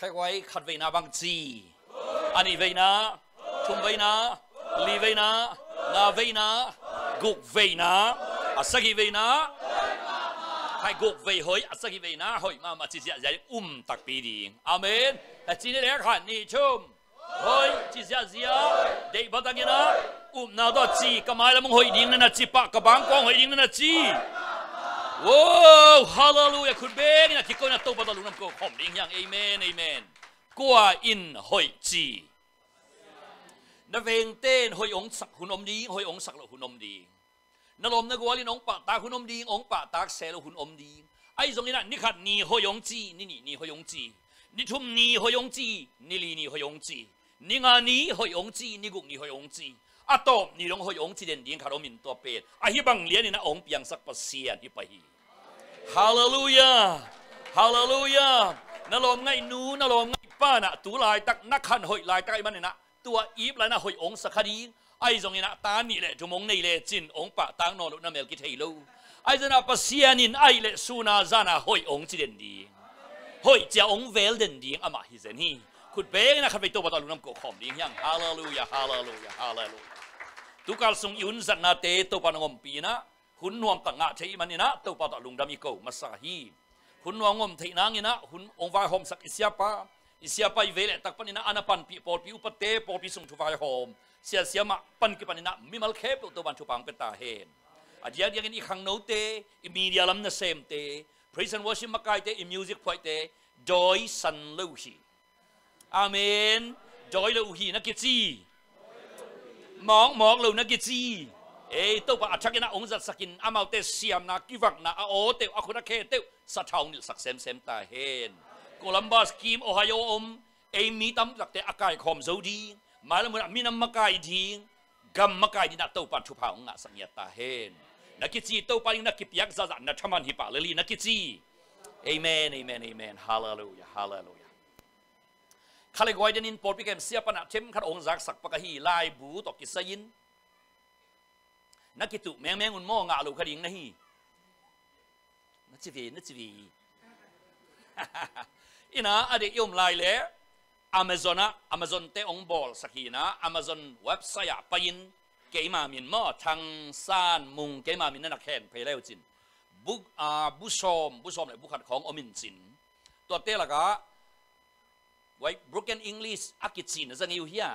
ใครไว้ขัดเวนาบางจีอันนี้เวนาทุ่มเวนาลีเวนาลาเวนากุกเวนาอาศัยเวนาใครกุกเวหอยอาศัยเวนาหอยมาจีเสียใจตักปีดีอาเมนแต่จีนี่แหละขันนี่ชมหอยจีเสียเสียเด็กบัดงี้นะนาดจีก็มาแล้วมึงหอยดิ้งนั่นนะจีปะกับบางกองหอยดิ้งนั่นนะจีว้าวฮาเลลูยาคุณเบงนะที่ก็นะตัวบัดลุงน้ำก็หอมดิ้งอย่างเอเมนเอเมนกัวอินหอยจีนับเวงเต้นหอยองสักหุ่นอมดีหอยองสักละหุ่นอมดีนลมนักวัวลินองปะตาหุ่นอมดีองปะตาเสลหุ่นอมดีไอ้ตรงนี้นะนี่ขัดนี่หอยองจีนี่หอยองจีนี่ทุ่มนี่หอยองจีนี่ลีนี่หอยองจีนี่งานนี่หอยองจีนี่กุกนี่หอยองจีอะตอมนี่ลงหอยองจีเด่นดิ้งขาดอมินตัวเป็ดอะฮิบังเลี้ยนี่นะองเปียงสักปัสเซียนฮิไปฮาเลลูยาฮาเลลูยานลมไงนูนลมไงป้าน่ะตัวลายตักนักขันหอยลายตักไอ้มันเนี่ยนะตัวอีฟลายนะหอยองสักคดีไอ้ตรงนี้นะตานี่แหละจุมงนี่แหละจินองปะตังนอลุน้ำเมลกิเทโลไอ้เจ้าน่ะปัสเซียนินไอ้เละสุนาจานะหอยองจีเด่นดิ้งหอยเจ้าองเวลเด่นดิ้งอามาฮิเซนี่คุณเบงนะขัดไปตัวบัตรลุงน้ำก็ขอมดิ้งยังฮาเลลูยาฮาเลลูยาฮาเลลูยาทุกการส่งยุนสันนาเตตัวปานงมปีนะหุ่นนวมตั้งงะเทมันนี่นะตัวปาตลุงดามิโกมาสาฮีหุ่นนวมงมเทนังนี่นะหุ่นองวายหอมสักอิสยาปาเวเลตักปันนี่นะอนาปันปีปอลปีอุปเตปอลปีส่งทุวายหอมเสียมาปันกิปันนี่นะมิมัลเคปตัวบันทุปังเป็นตาเฮนอาจจะยังอีกครั้งโนเตอิมีเดียลัมนะเซมเต praise and worship มาไกเตอิมิวสิกพอยเตจอยสันลูฮีอาเมนจอยลูฮีนักกิจีมองเรานักกิจีตัวปะอัจฉริยะองค์จัดสกินอามาเตเซียมนะกิวักนะโอเตอคุนักเคเตสะท้าวนิสักเซมตาเฮนโคลัมบัสกิมโอไฮโอมีตั้มจากเตอากายคอมโซดีมาแล้วมันมีน้ำมะกายดีกัมมะกายดีนักตัวปัจจุบันองค์สังเกตตาเฮนนักกิจีตัวปะนักกิปยักษ์จัดนักทำมันฮิปะเลลีนักกิจีเอเมนเอเมนเอเมนฮาเลลูยาฮาเลลูยาข้าเลยกวยเดนินปอดพิเกมเสียปนักเทมขัดองค์จักสักปะกะฮีลายบูตอกิสยินนักกิตุแมงอุ่นโม่งาลูกขดิ่งนะฮีนักจีวีอินะอดีตยมลายเล่Amazon เตองบอลสักฮีนะ Amazon เว็บไซต์ไปยินเกมามินมอทางซานมุงเกมามินนักแข่งเพลย์จินบุชอมเนี่ยบุคคลของอมินจินตัวเตละกะไว้ broken English อักจินนะจังอยู่เฮีย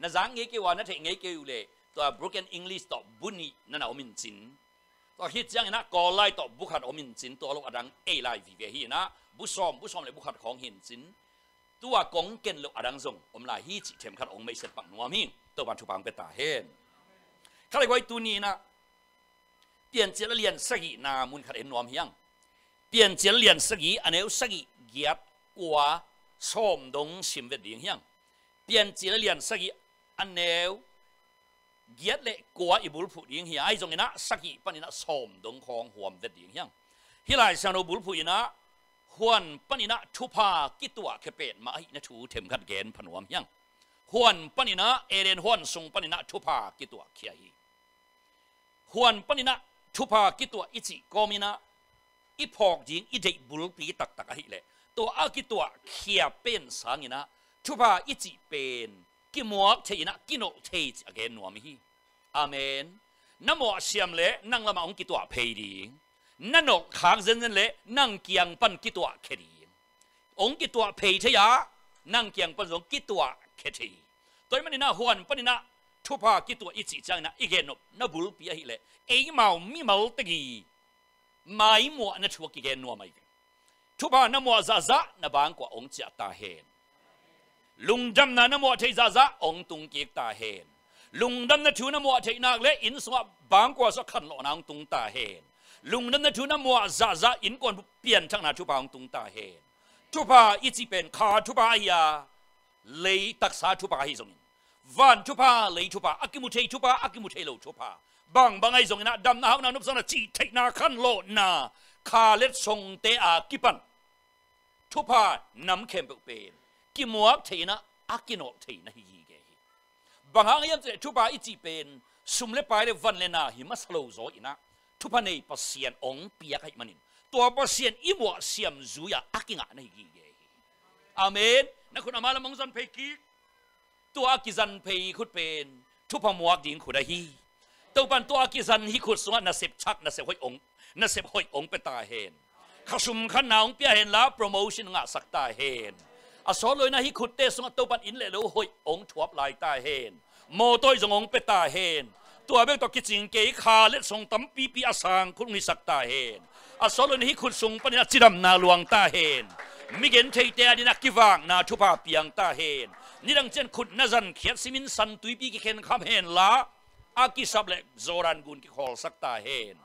นะจังเงี้ยกี่วันนะเทงเงี้ยกี่อยู่เลยตัว broken English ตัวบุญนี่นั่นอมินจินตัวฮิตจังนะกอไลตัวบุคคลอมินจินตัวลูกอดังไลวิเวฮีนะบุชอมเลยบุคคลของหินจินตัวกงเกนลูกอดังซงลายฮิตเทมขัดองไม่เสร็จปังนัวมิงตัววันชุปังเป็นตาเฮนข้าเลยไว้ตัวนี้นะเปลี่ยนเจริญสักนามุนขัดเอ็นนัวมิงเปลี่ยนเจริญสักอันนี้สักเกียรกว่าชมดงชิมเวดีเฮียงเปลี่ยนเจริญสักอันนี้เกียรเล็กกว่าอิบุลผู้ดีเฮียไอ้ตรงนี้นะสักปันนี้นะชมดงของหัวเวดีเฮียงฮิไลชาโนบุลผู้นะหวนปันนี้นะทุพากิตัวเคเปตมาไอ้นะทูเทมขัดเกณฑ์ผนวมเฮียงหวนปันนี้นะเอเดนหวนทรงปันนี้นะทุพากิตัวเขียหวนปันนี้นะทุพากิตัวอิจิกอมินะอีพอกยิงอีเด็กบุลปีตักอะไรเลยตัวอากิตัวเขียเป็นสังนะทุพาอิจิเป็นกิมวกเทนะกิโนเทจอเกนนัวมิฮีอาเมนน้ำหมอเสียมเละนั่งละมาองกิตัวเพดีนั่นนกขางเซนเละนั่งเกียงปันกิตัวเคดีองกิตัวเพยเทียนั่งเกียงปันสงกิตัวเคดีตัวมันนี่นะหวนปันนี่นะทุพากิตัวอิจิจังนะอีเกนนบุลปีอะไรเลยเอ้เมามีเมาตะกีไม่มัวนั่นชัวกิเกนนัวไม่ทุพานั่นมัวซาซานั่นบางกว่าองเจตาเฮนลุงดำนั่นมัวเทซาซาองตุงเกียตาเฮนลุงดำนั่นชูนั่นมัวเทนักเละอินสวะบางกว่าสักขันหล่อนางตุงตาเฮนลุงดำนั่นชูนั่นมัวซาซาอินก่อนเปลี่ยนทั้งนั้นทุพาองตุงตาเฮนทุพาอิจิเป็นขาทุพาอียาเลยตักษาทุพาฮิซงวันทุพาเลยทุพาอากิมุเททุพาอากิมุเทโลทุพาบางไอ้ซงนะดำนาหานุบสนะจีเทนาขันโลนาคาเล็ดทรงเตอากิปันทุพานำเข้มเป็นกิมัวเทนะอากิโนเทนะฮีเกฮีบางอย่างจะทุพาอิจิเป็นสุมเลไปเลยวันเลนาหิมัสโลโซอินะทุพาในปัสเซียนองปียกให้มันิน ตัวเปอร์เซ็นต์อีบัวเสียมจุยอากิงะในกีเกอาเมนนักคุณอามาละมงจันเพกิตัวอากิจันเพยขุดเป็นทุพมวกดิงขุดฮีตัวปันตัวอากิจันฮิขุดสวะนัสเซบชักนัสเซบหอยองนัสเซบหอยองเป็นตาเห็นข้าชุมขันนาวเปียเห็นแล้วโปรโมชั่นงะสักตาเห็นอาสอเลยนะฮิขุดเตสวะตัวปันอินเลวหอยองทวบลายตาเห็นโมตัวจงองเป็นตาเห็นตัวเบงตัวกิจิงเกยขาเล็ดส่งตั้มปีปีอาสังคุณมีสักตาเห็นอาสอเลยนะฮิขุดส่งปัญญาจิดำนาหลวงตาเห็นมิเกนเทเตอดินักกิวังนาทุพาเปียงตาเห็นนี่ดังเช่นขุดนาจันเขียนสิมินสันตุยปีกิเคนคำเห็นละอากิสับเล็กโซรันกุนกิขอลสักตาเห็น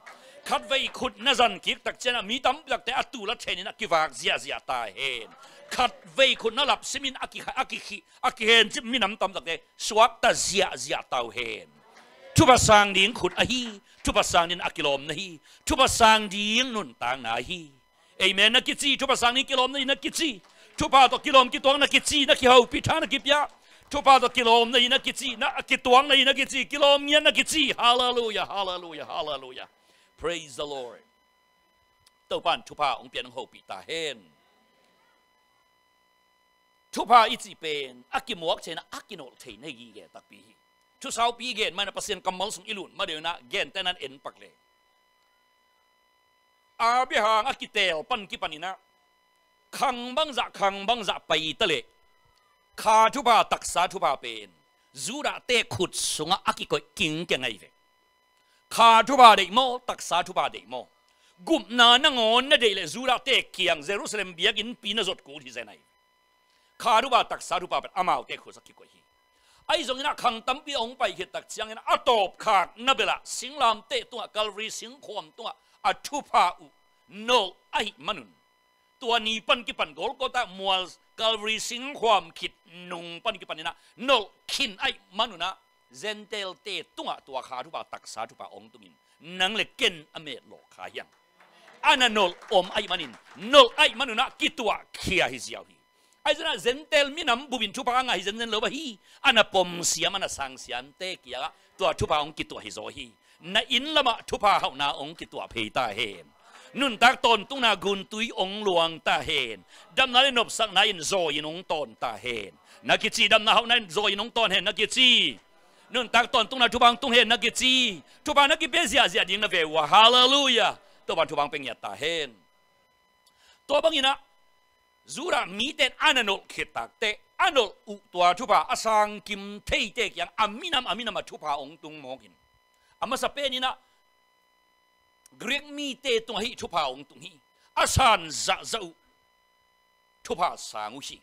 ขัดไว้ขุดนาจันกิกตักเจนะมีตั้มตักแต่อัตุละเชนินักกิวังเสียตาเห็นขัดไว้ขุดนาลับสิมินอากิเห็นจิมินน้ำตั้มตักแต่สวักตาเสียตาเห็นทุบสังดิ้งขุดอาฮีทุบสังดิ้งอากิลมนะฮีทุบสังดิ้งนุนต่างนาฮีเอเมนนักกิจีทุบสังดิ้งกิลมนะฮีนักกิจีทุบาตัวกิลมกิตัวนักกิจีนักกิฮาวพิธานักกิปยาทุบาตัวกิลมนะฮีนักกิจีนักกิตัวนะฮีนักกิจีกิลมเนี่ยนักกิจีฮาเลลูยาฮาเลลูยาฮาเลลูยา praise the Lord ตัวปันทุบาองเปียนฮาวพิตาเฮนทุบาอิจิเป็นอากิมวกเชนะอากิโนเทนให้ยีเกตักปีทุสาวปีเกนมันเป็นเปอร์เซ็นต์กำมัลส่งอิลุนมาเดี๋ยวนะเกนแต่นั้นเอ็นปักเลยอาเบียหางอากิเตลปันกิปันินะขังบังจะไปตะเลขาทุบาตักษาทุบาเป็นจูระเตะขุดสงอากิกอยกิงเกงไงเวขาทุบาเดโมตักษาทุบาเดโมกุมนานังอนนะเดลจูระเตะเกียงเยรูซาเล็มเบียกินปีนจดกูที่เซนัยขาทุบาตักษาทุบาเป็นอามาเตะขุดสักกิกอยไอ้ตรงนี้นะขังตั้มปีองไปเหตุตักเชียงนะอัตบขาดนับเบลาสิงลามเตะตัวกัลรีสิงขวมตัวอัทุพาอุโนไอมนุนตัวนี้ปันกิปันโกลก็ตามัวกัลรีสิงความคิดนุ่งปันกิปันนี่นะโนขินไอมนุนะเซนเตลเตตัวขาทุบาตักษาทุบาองตุงินนังเล็กเกนอเมรโลขายังอันนั้นโนอมไอมันินโนไอมนุนะกิตัวเขียฮิเซียวฮีไอ้เจ้าเซนเตลมีน้ำบุบินทุบางไงเซนเตลเลวะฮีอันนั้นปมเสียมันสังเสียนเตกียะตัวทุบางกิตัวฮิโซฮีน่าอินละมาทุบาเขาหน้าองกิตัวเพตาเฮนนุนตักตนตุงนากุนตุยองหลวงตาเฮนดำนาเลนบสักนายนโซยนงตนตาเฮนนักกิจีดำนาเขานายโซยนงตนเฮนนักกิจีนุนตักตนตุงนาทุบางตุงเฮนนักกิจีทุบางนักกิเบเซียดิ้งนะเววะฮาเลลูยาตัวบางทุบางเป็นยาตาเฮนตัวบางอินะจูระมีเตนอันนอลเขตักเตอันนอลอุตัวทุบาอสังกิมเทเตกยังอามินามาทุบาองตุงมองหินอามาสเปนินะกรีกมีเตตุงฮิทุบาองตุงฮิอาสันจะทุบาสังอุชิ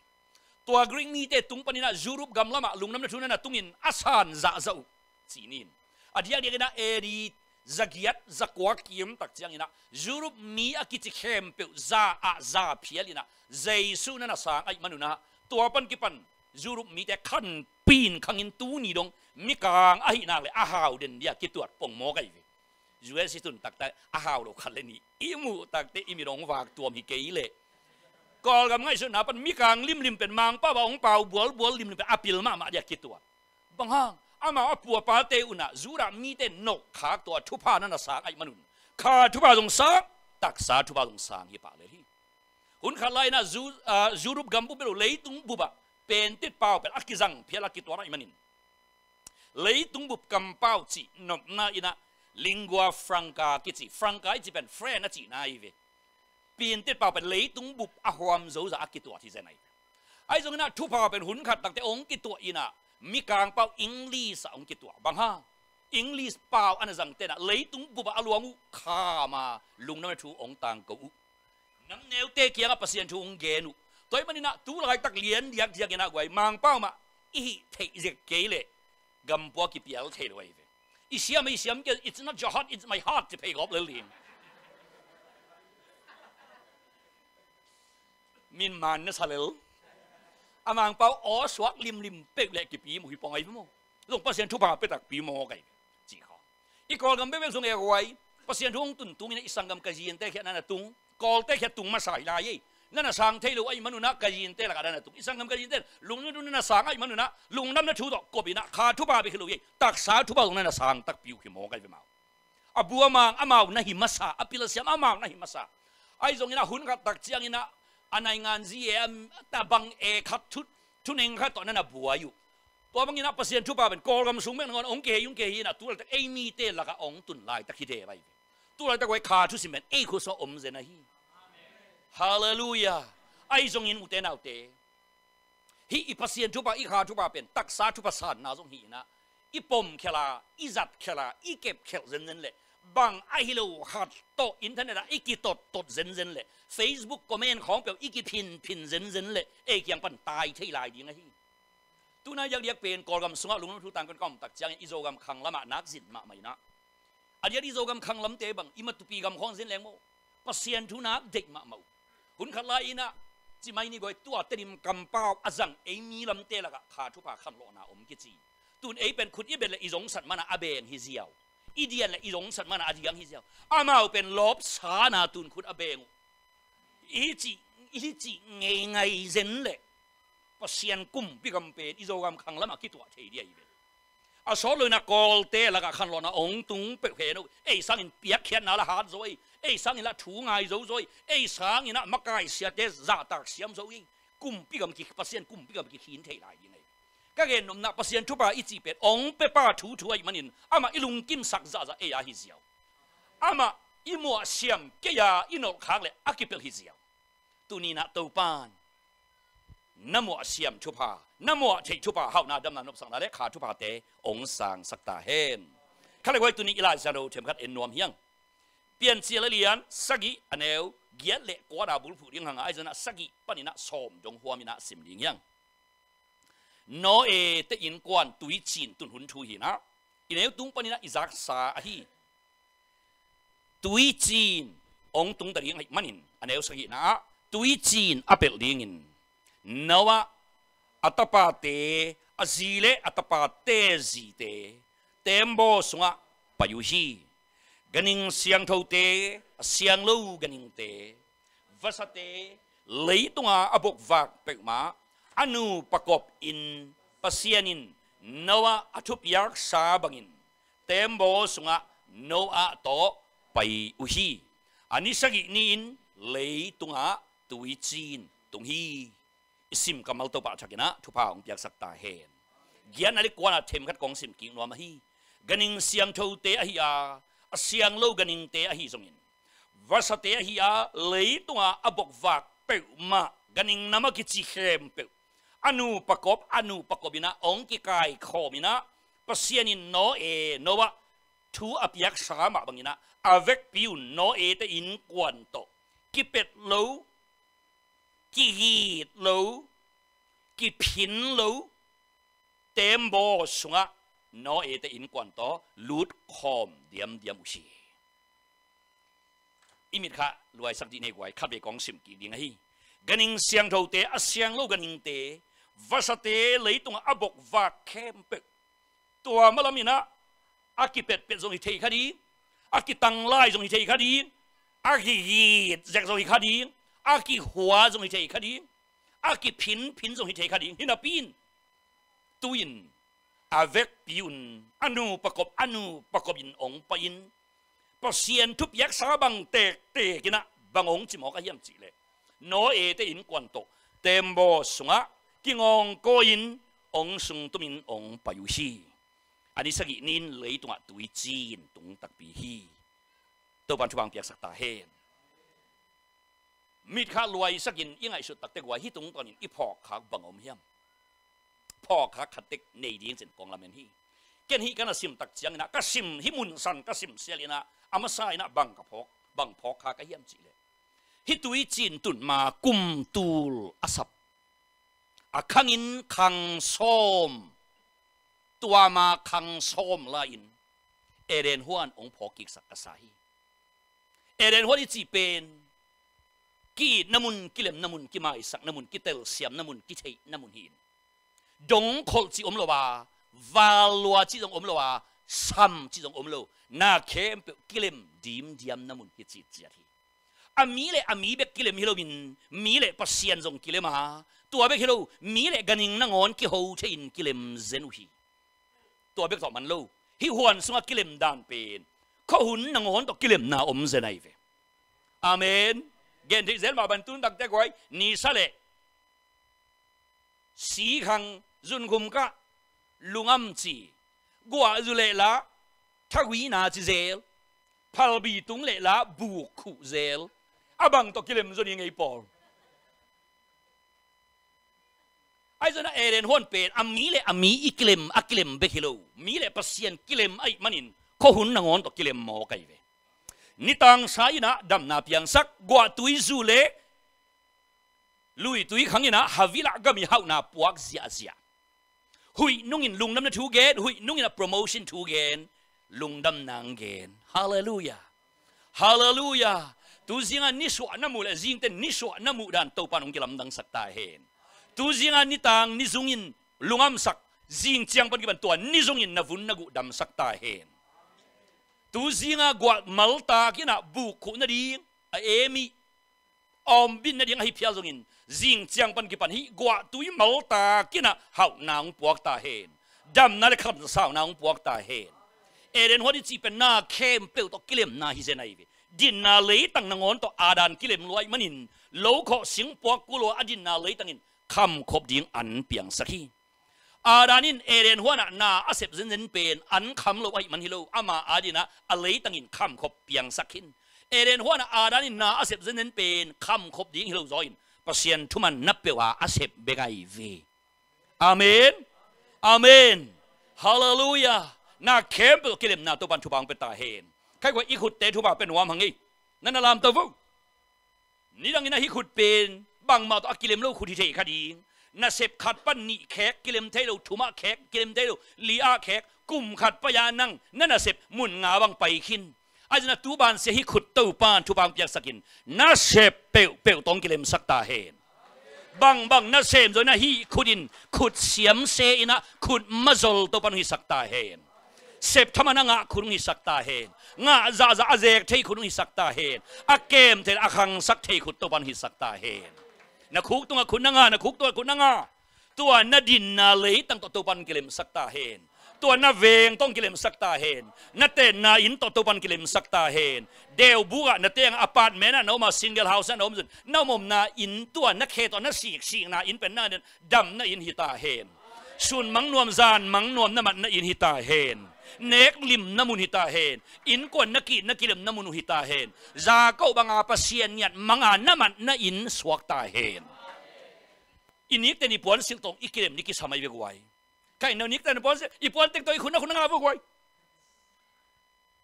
ตัวกรีกมีเตตุงปนินะจูรุบกำละมาลุงน้ำนัทุนันตุงินอาสันจะจีนินอดีตเดียนะเอรีzagiat zakwa kiem tak chiang ina jurup mi akichi khem pe za phialina jaisu na sang ai manuna tua pan ki pan jurup mi te khan pin khangin tu ni dong mi kang a hi na le a haw den dia ki tuat pong mo kai ve juel si tun tak ta a haw lo khan le ni imu tak te imi rong wak tuam hi ke le kol gam ngai su na pan mi kang lim pen mang pa ba ong pau bual lim pen apil ma dia ki tuat bang hangอามาปัวปาเตอุนะจูระมีเตนกขาตัวทุพานั่นสางไอมนุนขาทุพาตรงสางตักษาทุพาตรงสางยี่ปาเลยหุ่นขาไลนะจูรุบกัมบุเบลเลยตุงบุบะเป็นติดเป้าเป็นอักกิจังเพียลักกิตัวไอมันินเลยตุงบุบกัมเป้าจีนกนาอินะลิงกัวฟรังกากิจิฟรังกาจีเป็นเฟรนนะจีนายเวเป็นติดเป้าเป็นเลยตุงบุบอหวมโจจะอักกิตัวที่เจนายไอตรงนั้นทุพาเป็นหุ่นขัดตักแต่องกิตัวอินะมีการเป่าอังกฤษองกิตัวบางฮะอังกฤษเป่าอันจังเตนะเลยตุงบุบอลวงข้ามาลุงน้ำทูองตังกูน้ำเนวเตกียกับเสียนทูองเกนุตัวมันนี่นะตัวอะไรตักเลียนอยากกินอะไรมังเป่ามาอีเทเจเกลกัมปัวกิเปียลเทลไว้อีเสียไม่เสียมก็ it's not your heart it's my heart จะไปกอบเลยลิงมินมันนะซาเลลอามังเป้าอ๋อสวักลิมเป็กเล็กกี่ปีมุ่งปองไอ้พี่โมลงเปอร์เซ็นต์ทุบาเป็ดตักปีโมกันจีเขาอีกอลกันไม่เป็นส่งเอไว้เปอร์เซ็นต์ตุงนี่อิสังกัมกะจีนเตะแค่นั้นตุงกอลเตะแค่ตุงมาใส่ลายนั่นน่ะสังเทลูไอ้มนุษย์นักกะจีนเตะละกันนั่นตุงอิสังกัมกะจีนเตะลุงนั่นน่ะสังไอ้มนุษย์นะลุงน้ำนั่นทูดอกกบินะขาทุบาไปขึ้นเลยตักสาทุบาตรงนั้นน่ะสังตักปิวขี้โมกันไปมาอบัวมังอามานะหิมัสสาอภิลเสียมอามานะหิมัสสา ไอ้ตรงนี้นะหุ่นขัดตักเจียงนี่นะอันไหนงานจีเอ็มแต่บางขัดทุนเองขัดตอนนั้นนะบัวอยู่ตัวบางทีนะเปอร์เซ็นต์ทุบเป็นกอลกำสูงแม่งองเกยุงเกยนะตัวเราเอมีเตละก็องตุนลายตะคิดเดไปตัวเราตะไว้ขาทุสิเมนคุสอมเจนะฮีฮาเลลูยาไอ้ตรงนี้มุเตนเอาเตฮีอีเปอร์เซ็นต์ทุบอีขาทุบเป็นตักษาทุบสานนาตรงฮีนะอีปมเคลาอีจัดเคลาอีเก็บเคลเจนเลยบางไอ้ฮิโลขัดโตอินเทอร์เน็ตอีกิตดเจนเลย Facebook คอมเมนต์ของเปียวอีกิพินเจนเลยยังปันตายที่ลายดีนะฮีตัวนั้นยังเรียกเป็นกอลกำสงะลุงทุตังกันก็ตักจังอิโซกำขังละมานักสินมาไม่นะอันนี้อิโซกำขังลำเตบังอิมาตุปีกำของเส้นแรงโมปัสเซียนทุนักเด็กมาเมาหุ่นขัดลายนะจิไม่นี่ก็ตัวเต็มกำเป้าอาจังมีลำเตละก็ขาทุพาขันโลนาอมกิจีตัวเป็นคุณเป็นเลยอิจงสัตว์มันอาเบงฮิเซียวอีเดียนเลยอิจงสัตว์มันอาดิยังฮิเซียวอามาเป็นลบสานาตุนคุณอาเบงอีจีไงเซนเลยปัสเซียนกุมพิกำเป็นอิโซกำขังละมาคิดตัวเทียดีเป็นอาสอเลยนะกอลเตละก็ขันโลนาองตุงเปะเพนุสังอินเปียกเขียนนาละหาดโซยสังอินละถูไงโซยสังอินละมักไก่เสียเดซาตักเสียมโซยกุมพิกำกิปัสเซียนกุมพิกำกิหินเทียไรยังไงก็เห็นนมนักปัสเซียนทุบะอีจีเป็นองเปป้าถูไอ้มันนินอามาอิลุงกิมสักซาฮิเซียวอามาอิมัวเสียมเกียอินอลขางเลยอากิเปลฮิเซียวตัวนี้นะตัวปานน้ำมัวเสียมทุบะน้ำมัวเททุบะเฮานาดำน้ำนบสังนาเล็กขาทุบะเตองสังสักตาเห็นข้าเลยว่าตัวนี้อิลาซาโดเทมคัดเอ็นนวมเฮียงเปลี่ยนเสียเลียนสักกีอันเอวเกียร์เล็กกว่าดาบุลผูเรียงหางไอ้เจ้านะสักกีปนินะสมจงหัวมินะสิมเลียงโนเอเตอินกวนตุยจีนตุนหุนทูหินะอินเอวตุงปนินะอิซักซาฮีตุยจีนองตุงตะเลียงมันนินอันเอวสักกีนะตุยจีนอเปลเลียงินนวะอัตปาเตอซีเลอัตปาเตซีเตเต็มโบสงะปยุฮีกันิงเสียงเท่าเตเสียงลูกันิงเตวัสเตเลยตัวอบกวักเปกมาอนุประกอบอินปัสยานินนวะอทุปยักษาบังินเต็มโบสงะโนอาโตไปอุฮีอันนี้สักนินเลยตัวตุยจีนตุงฮีสิมกำมัลตัวปะชักนะทุพาองเปียกสักตาเห็นเกียนอะไรกว่าเทมขัดกองสิมกิ่งนัวมาฮีกันิงเสียงเท่าเตะฮีอาเสียงลูกันิงเตะฮีสมินวัสเตะฮีอาเลยตัวอบกวักเปลมากันิงนามากิจิเขมเปลอนุประกอบบินะองกิกายขอมินะปัสยานินโนเอโนวะทูอภิยักษามาบังนะอเวกปิวโนเอเตอินกวนโตกิเป็ดโลกิฮีดโลกิพินโลเต็มโบสงะโนเอเตอินกวนโตลูดคอมเดียมอุชีอิมิดค่ะรวยสักดีในกวยขับไปกองสิมกีดีไงกันิงเสียงเท่าเตะเสียงโลกันิงเตวัสเตเลยตรงอบกวักเข้มเปตัวมะละมินะอากิเป็ดเป็นทรงหิเทคดีอากิตังไล่ทรงหิเทคดีอากิฮีดแจกทรงหิคดีอากิหัวทรงหิเทคดีอากิพินทรงหิเทคดีหินาปินตุยนอาเวกปิวน์อนุประกอบอินองปอินปะเซียนทุบยักษาบังเตกินะบังองจิมอกะเยี่ยมจีเลยโนเอเตอินกวนโตเต็มโบสงะกิงองโกอินองสุงตุมินองปายุชีอันนี้สกินินเลยตัวตุยจีนตุงตักปีฮีตัวปัจจุบันเปียกสักตาเฮนมิดข้ารวยสกินยังไงสุดตักเตกว่าฮิตุงตอนนี้อีพอกขาบังอมเฮียมพอกขาขัดเตกในดีเส้นกองละเมนฮีเกณฑ์ฮีกันสิมตักเจียงนะก็สิมฮิมุนสันก็สิมเสียเลยนะอามาไซนะบังกับพอกขาก็เยี่ยมจีเลยฮิตุยจีนตุนมากุมตูลอาศับอาคังอินคังส้มตัวมาคังส้มลาอินเอเดนฮวนองพอกิกสักกษาฮีเอเดนฮวนที่จีเป็นกีน้ำมุนกิเลมน้ำมุนกิมาอิสักน้ำมุนกิเตลเสียมน้ำมุนกิเทน้ำมุนหินดงโคลจีอมโลวาวาลัวจีจงอมโลวาซ้ำจีจงอมโลนาเข้มกิเลมดิมน้ำมุนกิจิตจีฮีอามีเบกกิเลมฮิโลบินมีเลปัสเซียนจงกิเลมาตัวเบกฮิโลมีเลกันิงนังอนกิโฮเชอินกิเลมเซนุฮีตัวเบกสองมันโลฮิฮวนสงกิเลมดานเป็นข้อหุ่นนังอนตกิเลมนาอมเซนัยเวอาเมน เกณฑ์ที่เซลมาบรรทุนตักแต่ก้อยนี่ซะเลยสีขังจุนคุมกะลุงอัมจีกัวจุเลละทักวีนาจิเซลพัลบีตุงเลละบุกขุเซลอาบังตกกิเลมจุนยังไงปอลไอ้เจ้าน่ะเอเรนฮอนเป็นอามีเลยอามีอีกิเลมอักิเลมเบกิโลมีเลยปัสเซียนกิเลมไอ้มันินข้อหุ่นนางอนตกกิเลมหมอไก่เวนิตังสายนะดำนาเพียงสักกัวตุยจูเลลุยตุยขังยินะฮาวิละก็มีเฮานาปวกเสียเสียหุยนุ่งอินลุงดำนาทูเกนหุยนุ่งอินโปรโมชั่นทูเกนลุงดำนางเกนฮาเลลูยาฮาเลลูยาตูจิงอันนิสวานามูและจิงเตนนิสวานามูดันตัวปานองกิลำดังสักตาเห็นตูจิงอันนิตังนิจุงอินลุงอัมสักจิงเจียงปันกิบันตัวนิจุงอินนาวุนนากุดำสักตาเห็นตูจิงากวาดมัลตากินะบุคุนาดีเอมีอมบินนาดีให้พิจารณาจิงเจียงปันกิปันฮิกวาดตุยมัลตากินะเฮานางปวกตาเห็นดำนั่นแหละครับสาวนางปวกตาเห็นเอเดนหัวที่จีเป็นนาเข้มเปลวตกิเลมนาฮิเซนัยเวดินนาเลยตั้งนางอนต่ออาดานกิเลมลอยมันินโลกสิงปวกกุโลอดินนาเลยตั้งอินคำคบดิ่งอันเปียงสักทีอาดานินเอเดนหัวนาอาเซบเซนเป็นอันคำโลไอมันฮิโลอามาอาดินะอะไรตั้งอินคำคบเปียงสักทีเอเดนหัวอาดานินนาอาเซบเซนเป็นคำคบดิ่งฮิโลจอยประเสียนทุมันนับเปว่าอาเซบเบกไอเวอาเมนอาเมนฮาเลลูยานาเข้มเปลกิเลมนาตัวปันทุบังเป็นตาเห็นใครว่าอีขุดเตทุบาเป็นวามหังอีนั่นน่ะลามตัวฟูนี่ดังนี้นะฮิขุดเป็นบางมาตัวกิเลมโลขุดที่เทคดีน่ะเสพขัดปันนี่แขกกิเลมเทโลทุมาแขกกิเลมเทโลลีอาแขกกุมขัดปยานังนั่นน่ะเสพมุนงาบังไปขินอาจจะนะตูบานเสียฮิขุดตัวปานทุบังเปียกสกินน่ะเสพเปลตองกิเลมสักตาเห็นบางน่ะเสพโดยน่ะฮิขุดินขุดเสียมเซอินะขุดมะจลตัวปันฮิสักตาเห็นเสพธรรมะงะคุณหิสักตาเห็นงะซาเจกเทคุณหิสักตาเห็นอาเกมเทอาคังสักเทคุณตัวบันหิสักตาเห็นนักคุกตัวคุณงะนักคุกตัวคุณงะตัวนาดินนาเลยตั้งตัวบันกิเลมสักตาเห็นตัวนาเวงต้องกิเลมสักตาเห็นนาเตนนาอินตัวบันกิเลมสักตาเห็นเดวบัวนาเตียงอพาร์ตเมนต์น้องมาซิงเกิลเฮาส์น้องมันน้องมุมนาอินตัวนักเขตตัวนักสีนาอินเป็นนาเดนดำนาอินหิตาเห็นส่วนมังนวมซานมังนวมน้ำมันนาอินหิตาเห็นเนกลิมน้ำมุนหิตาเห็นอินกวนนักกิเลมน้ำมุนหิตาเห็นซาเก้าบางอาปเซียนยัดมังอาน้ำมันน้าอินสวกตาเห็นอินนิกแต่นิปวนสิลตงอีกิเลมนิกิสมัยเบกไว้ใครนนิกแต่นิปวนอีปวนเต็งตัวอีคุณนักคุณงาเบกไว้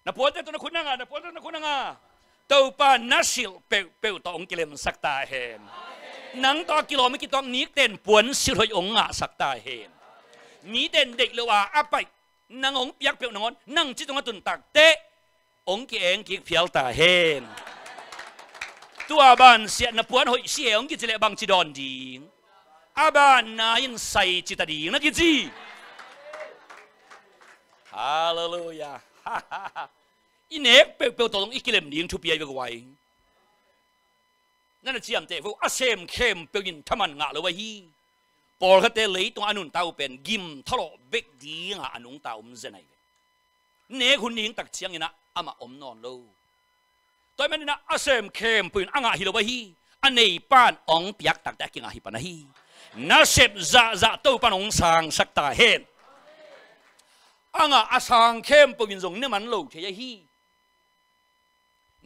นับปวนเต็งตัวนักคุณงานับปวนเต็งนักคุณงาตัวปานัสิลเปลตองกิเลมสักตาเห็นนังต่อกิโลไม่กี่ตองนิกเต็นปวนสิลหอยองงาสักตาเห็นมีเต็นเด็กเลว่าอาไปนางองเปียกเปียกนางอนนั่งจิตตรงตุนตักเตะองเก่งกิกเพียวตาเห็นตัวบ้านเสียนปวนหอยเสียองกิจเลบังจิดอนดีอาบ้านนายใส่จิตดีนักกิจีฮาเลลูยาอินเอกเปียวตรงอีกิเลมดีนทุบยัยไปกว่านั่นเจียมเตะฟูอาเซมเข้มเปียกินทำมันงะเลยว่าฮีปอลเขาเตะเลยตรงอนุนเตาเป็นกิมทะเลาะเบกดีงะอนุนเตามันจะไหนเนื้อคุณนิ่งตักเชียงนะอามาอมนอนโลตัวมันนี่นะอาเซมเข้มปืนอ่างหิโลว่าฮีอันนี้ป้านองเปียกตักแต่กินอาหิปนะฮีน่าเสพจะตัวป้านองสางสักตาเห็นอ่างอาสางเข้มปืนส่งเนี่ยมันโลเทียฮี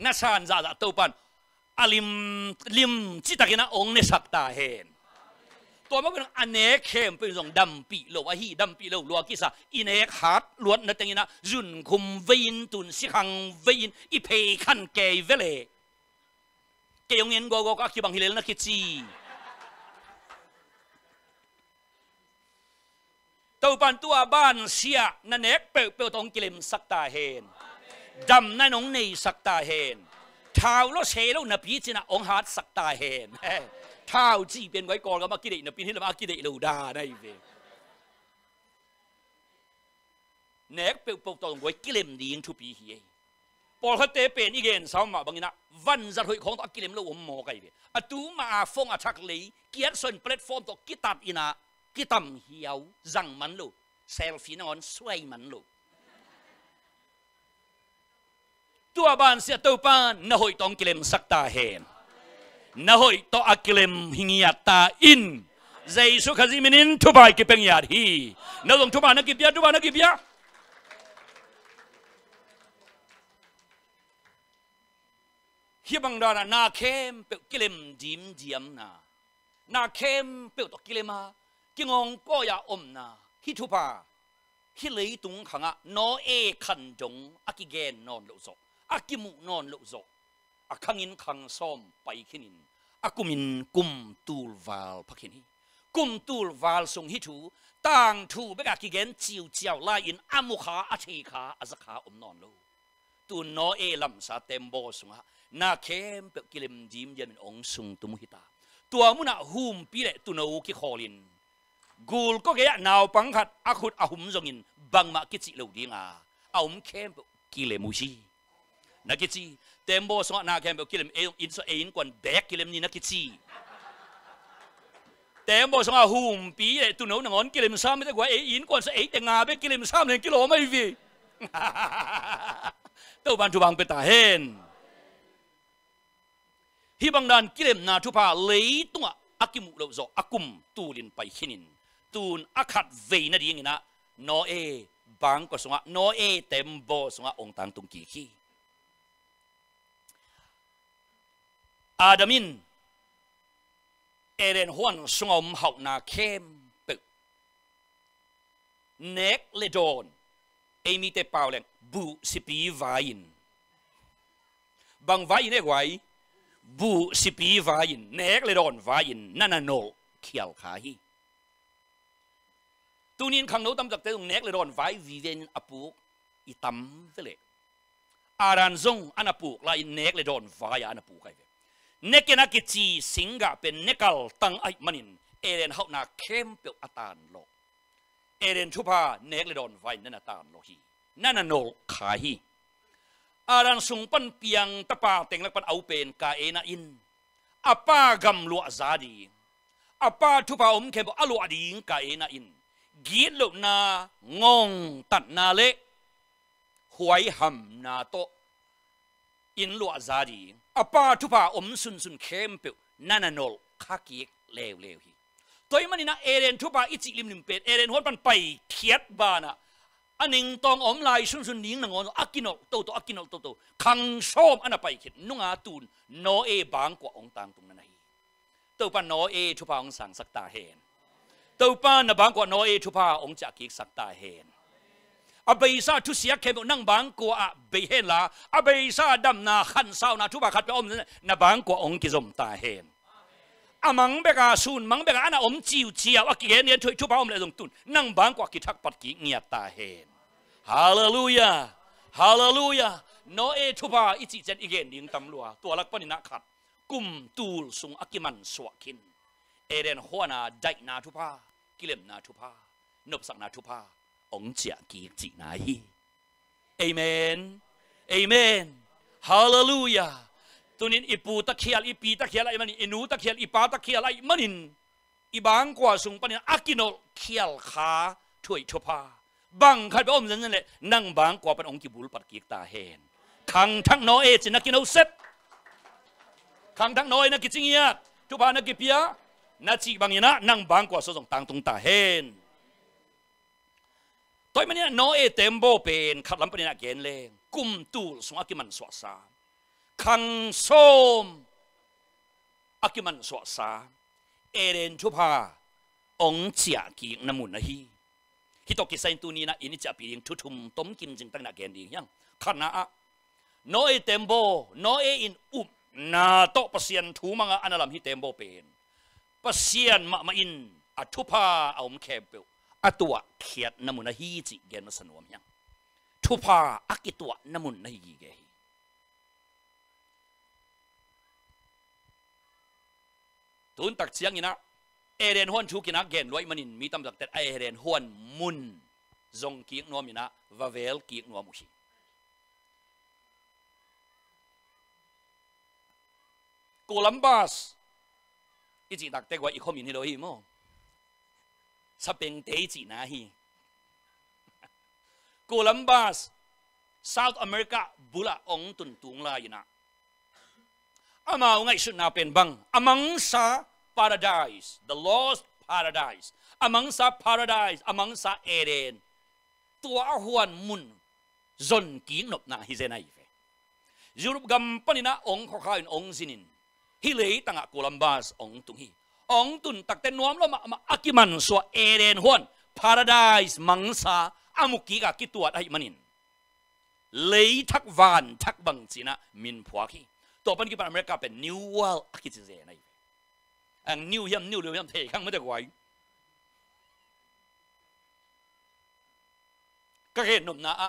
น่าสานจะตัวป้านอาลิมจิตกินะองเนี่ยสักตาเห็นตัวมันเป็นอันเนกเข้มเป็นส่งดำปีโลวะฮีดำปีโลลัวกิสาอินเอกฮัดล้วนนั่นเองนะจุนคุมวินตุนสิขังวินอีเพย์ขันเกยเวเลเกยงเงินโกโกก็คิดบางทีเลยนะคิดจีตัวปันตัวบ้านเสียนั่นเอกเปลวตองกิเลมสักตาเห็นดำนั่นองในสักตาเห็นเท้าแล้วเชแล้วนับยีจินะองฮัดสักตาเห็นเท้าจีเป็นไว้ก่อนก็มากิเลสนะปีนี้เรามากิเลสเราด่าได้เว้ยเน็กเปลวตองไว้กิเลมดีนทุปีเฮียปอลเขาเตะเป็นอีกเงินสาวมาบางทีนะวันจะถอยของตัวกิเลมเราอมหมอไก่เว้ยอะตูมาฟงอาชักเลยเกียร์ส่วนแพลตฟอร์มตัวกิตัดอินะกิตัมเหี่ยวจังมันโลเซลฟี่นอนสวยมันโลตัวบ้านเสียตัวปานน่ะหอยตองกิเลมสักตาเห็น na hoi to akilem hingiat ta in Jesu khaziminin thubai ki pengyat hi na dong thuba na kipya hi bang da na kem pe kilem dim diam na kem pe to kilema kingong ko ya na hi thuba hi lei tung khanga no e khan jong akigen non lo zo akimu non lo zo akhangin khang som pai khinin akumin kum tul wal phakhin kum tul wal sung hi thu tang thu beka kigen chiu chiao la in amukha athi kha azakha non lo tu no e lam sa tembo sunga na kem pe kilim jim jem ong sung tu hita tua muna hum pi le tu no ki kholin gul ko ge naw pang khat akhut ahum zongin bangma ki chi lo dinga aum kem kile mushi na ki chi tembo sunga na kem pe kilim in so ein kon dek kilim ni na ki chi tembo sunga hum pi le tu no ngon kilim sam me kwa in kon sa ei te nga be kilim sam le kilo mai vi tau ban tu bang pe ta hen hi bang dan kilem na thu pa lei tunga akimu lo zo akum tulin pai hinin tun akhat ve na ding ina no e bang ko sunga no e tembo sunga ong tang tung ki khi adamin eren huan sungom hau na kem pe nek le don emi te pauleng bu sipi vain bang vain e gwai bu sipi vain nek le don vain nana no khial kha hi tunin khang no tam jak te nek le don vai vi ven apu i tam vele aran zong anapu la in nek le don vai anapu kai ve nekena ki chi singa pen nekal tang ai manin eren hau na kem pe atan lo eren thupa nek le don vai nana tan lo hi nana no kha hi aran sung pan piang tapa teng lak pan au pen ka ena in apa gam lu azadi apa thupa ke bo alu ading ka ena in giet lo na ngong tat na le huai ham na to in lu azadi apa thupa sun kem pe nana no kha ki lew hi toy manina eren thupa ichi lim lim pet eren hon pan pai thiat bana aning tong lai sun ning ngon akino to akino to khang som ana pai khit nunga tun no e bang ko ong tang tung na hi to pa no e thupa ong sang sak ta hen to pa na bang ko no e thupa ong cha ki sak ta hen abai sa thu sia ke nang bang ko a be hen la abai sa dam na khan sao na thupa khat pe om na bang ko ong ki zom ta hen amang beka sun mang beka ana om chiu chiao akigen ne thu pa om le dong tun nang bang ko ki thak pat ki ngia ta hen hallelujah hallelujah no e thu pa ichi chen igen ding tam lua to lak pani na khat kum tul sung akiman swakin eren huana dai na thu pa kilem na thu pa nop sak na thu pa ong chia ki chi na hi amen amen hallelujah tunin ipu ta khial ipi ta khial ai manin inu ta khial ipa ta khial ai manin ibang kwa sung panin akino khial kha thui thopa bang khat ba om zen le nang bang kwa pan ong ki bul pat ki ta hen khang thang no e chin akino set khang thang no e na ki chingia thopa na ki pia na chi bang ina nang bang kwa so jong tang tung ta hen toy mania no e tembo pen khat lam panin again le kum tul sung akiman swa sa khang som akiman swa sa eren thupa ong chia ki namun na hi hitoki sain tu ni na ini cha piring thuthum tom kim jing tang na gen ding yang khana a no e tembo no e in na to pasian thu manga analam hi tembo pen pasian ma in athupa aum khepeu atua khiat namun na hi chi gen ma sanuam yang thupa akitua namun na hi ge tun tak chiang ina eren hon thu kina gen loi manin mi tam jak tet eren hon mun zong ki nom ina vavel ki nom mu hi Columbus ichi tak te gwa i khomin hi lo hi mo sapeng te chi na hi Columbus South America bula ong tun tung la ina ama ngai su na pen bang amang sa paradise the lost paradise amang sa paradise amang sa Eden tua huan mun zon ki nop na hi zenai ve Europe gam panina ong khokhain ong zinin hi lei tanga Columbus ong tung hi ong tun takten nuam lo ma akiman so Eden huan paradise mangsa amuki ga kituat ai manin lei thak van thak bang china min phwa khi to pan ki pan America pen new world aki chi ze nai ang new yam thei khang ma de kwai ka he nom na a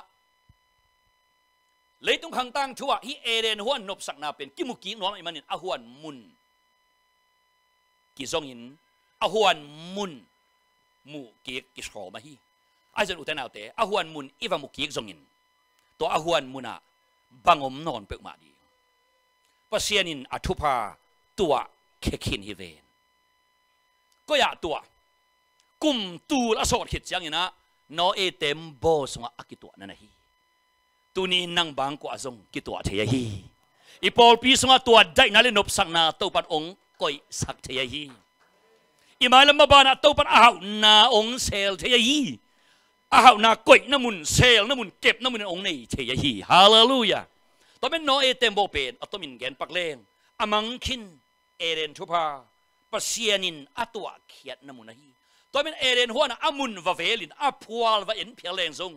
lei tung khang tang thua hi Eden huan nop sak na pen kimuki nuam ai manin a huan mun ki zong in a huan mun mu ki sho ma hi ai zen uten autte a huan mun iwa mu ki zong in to a huan muna bangom non pe ma di pasianin athupa tua khekhin hi ven ko ya tua kum tu la sot khit chang ina no e tem bo songa akitua na hi tuni nang bang ko azong kitua the hi I Paul pi songa tua dai na le nop sak na to pan ong koi sak the hi I malam mabana to pan ahaw na ong sel the hi ahaw na koi na mun sel na mun kep na mun ong nei the hi hallelujah to men no e tembo pen atomin gen pakleng amang khin Eden thupa pasianin atwa khiat na mun hi to men Eden huana amun va velin apwal va en phialeng zong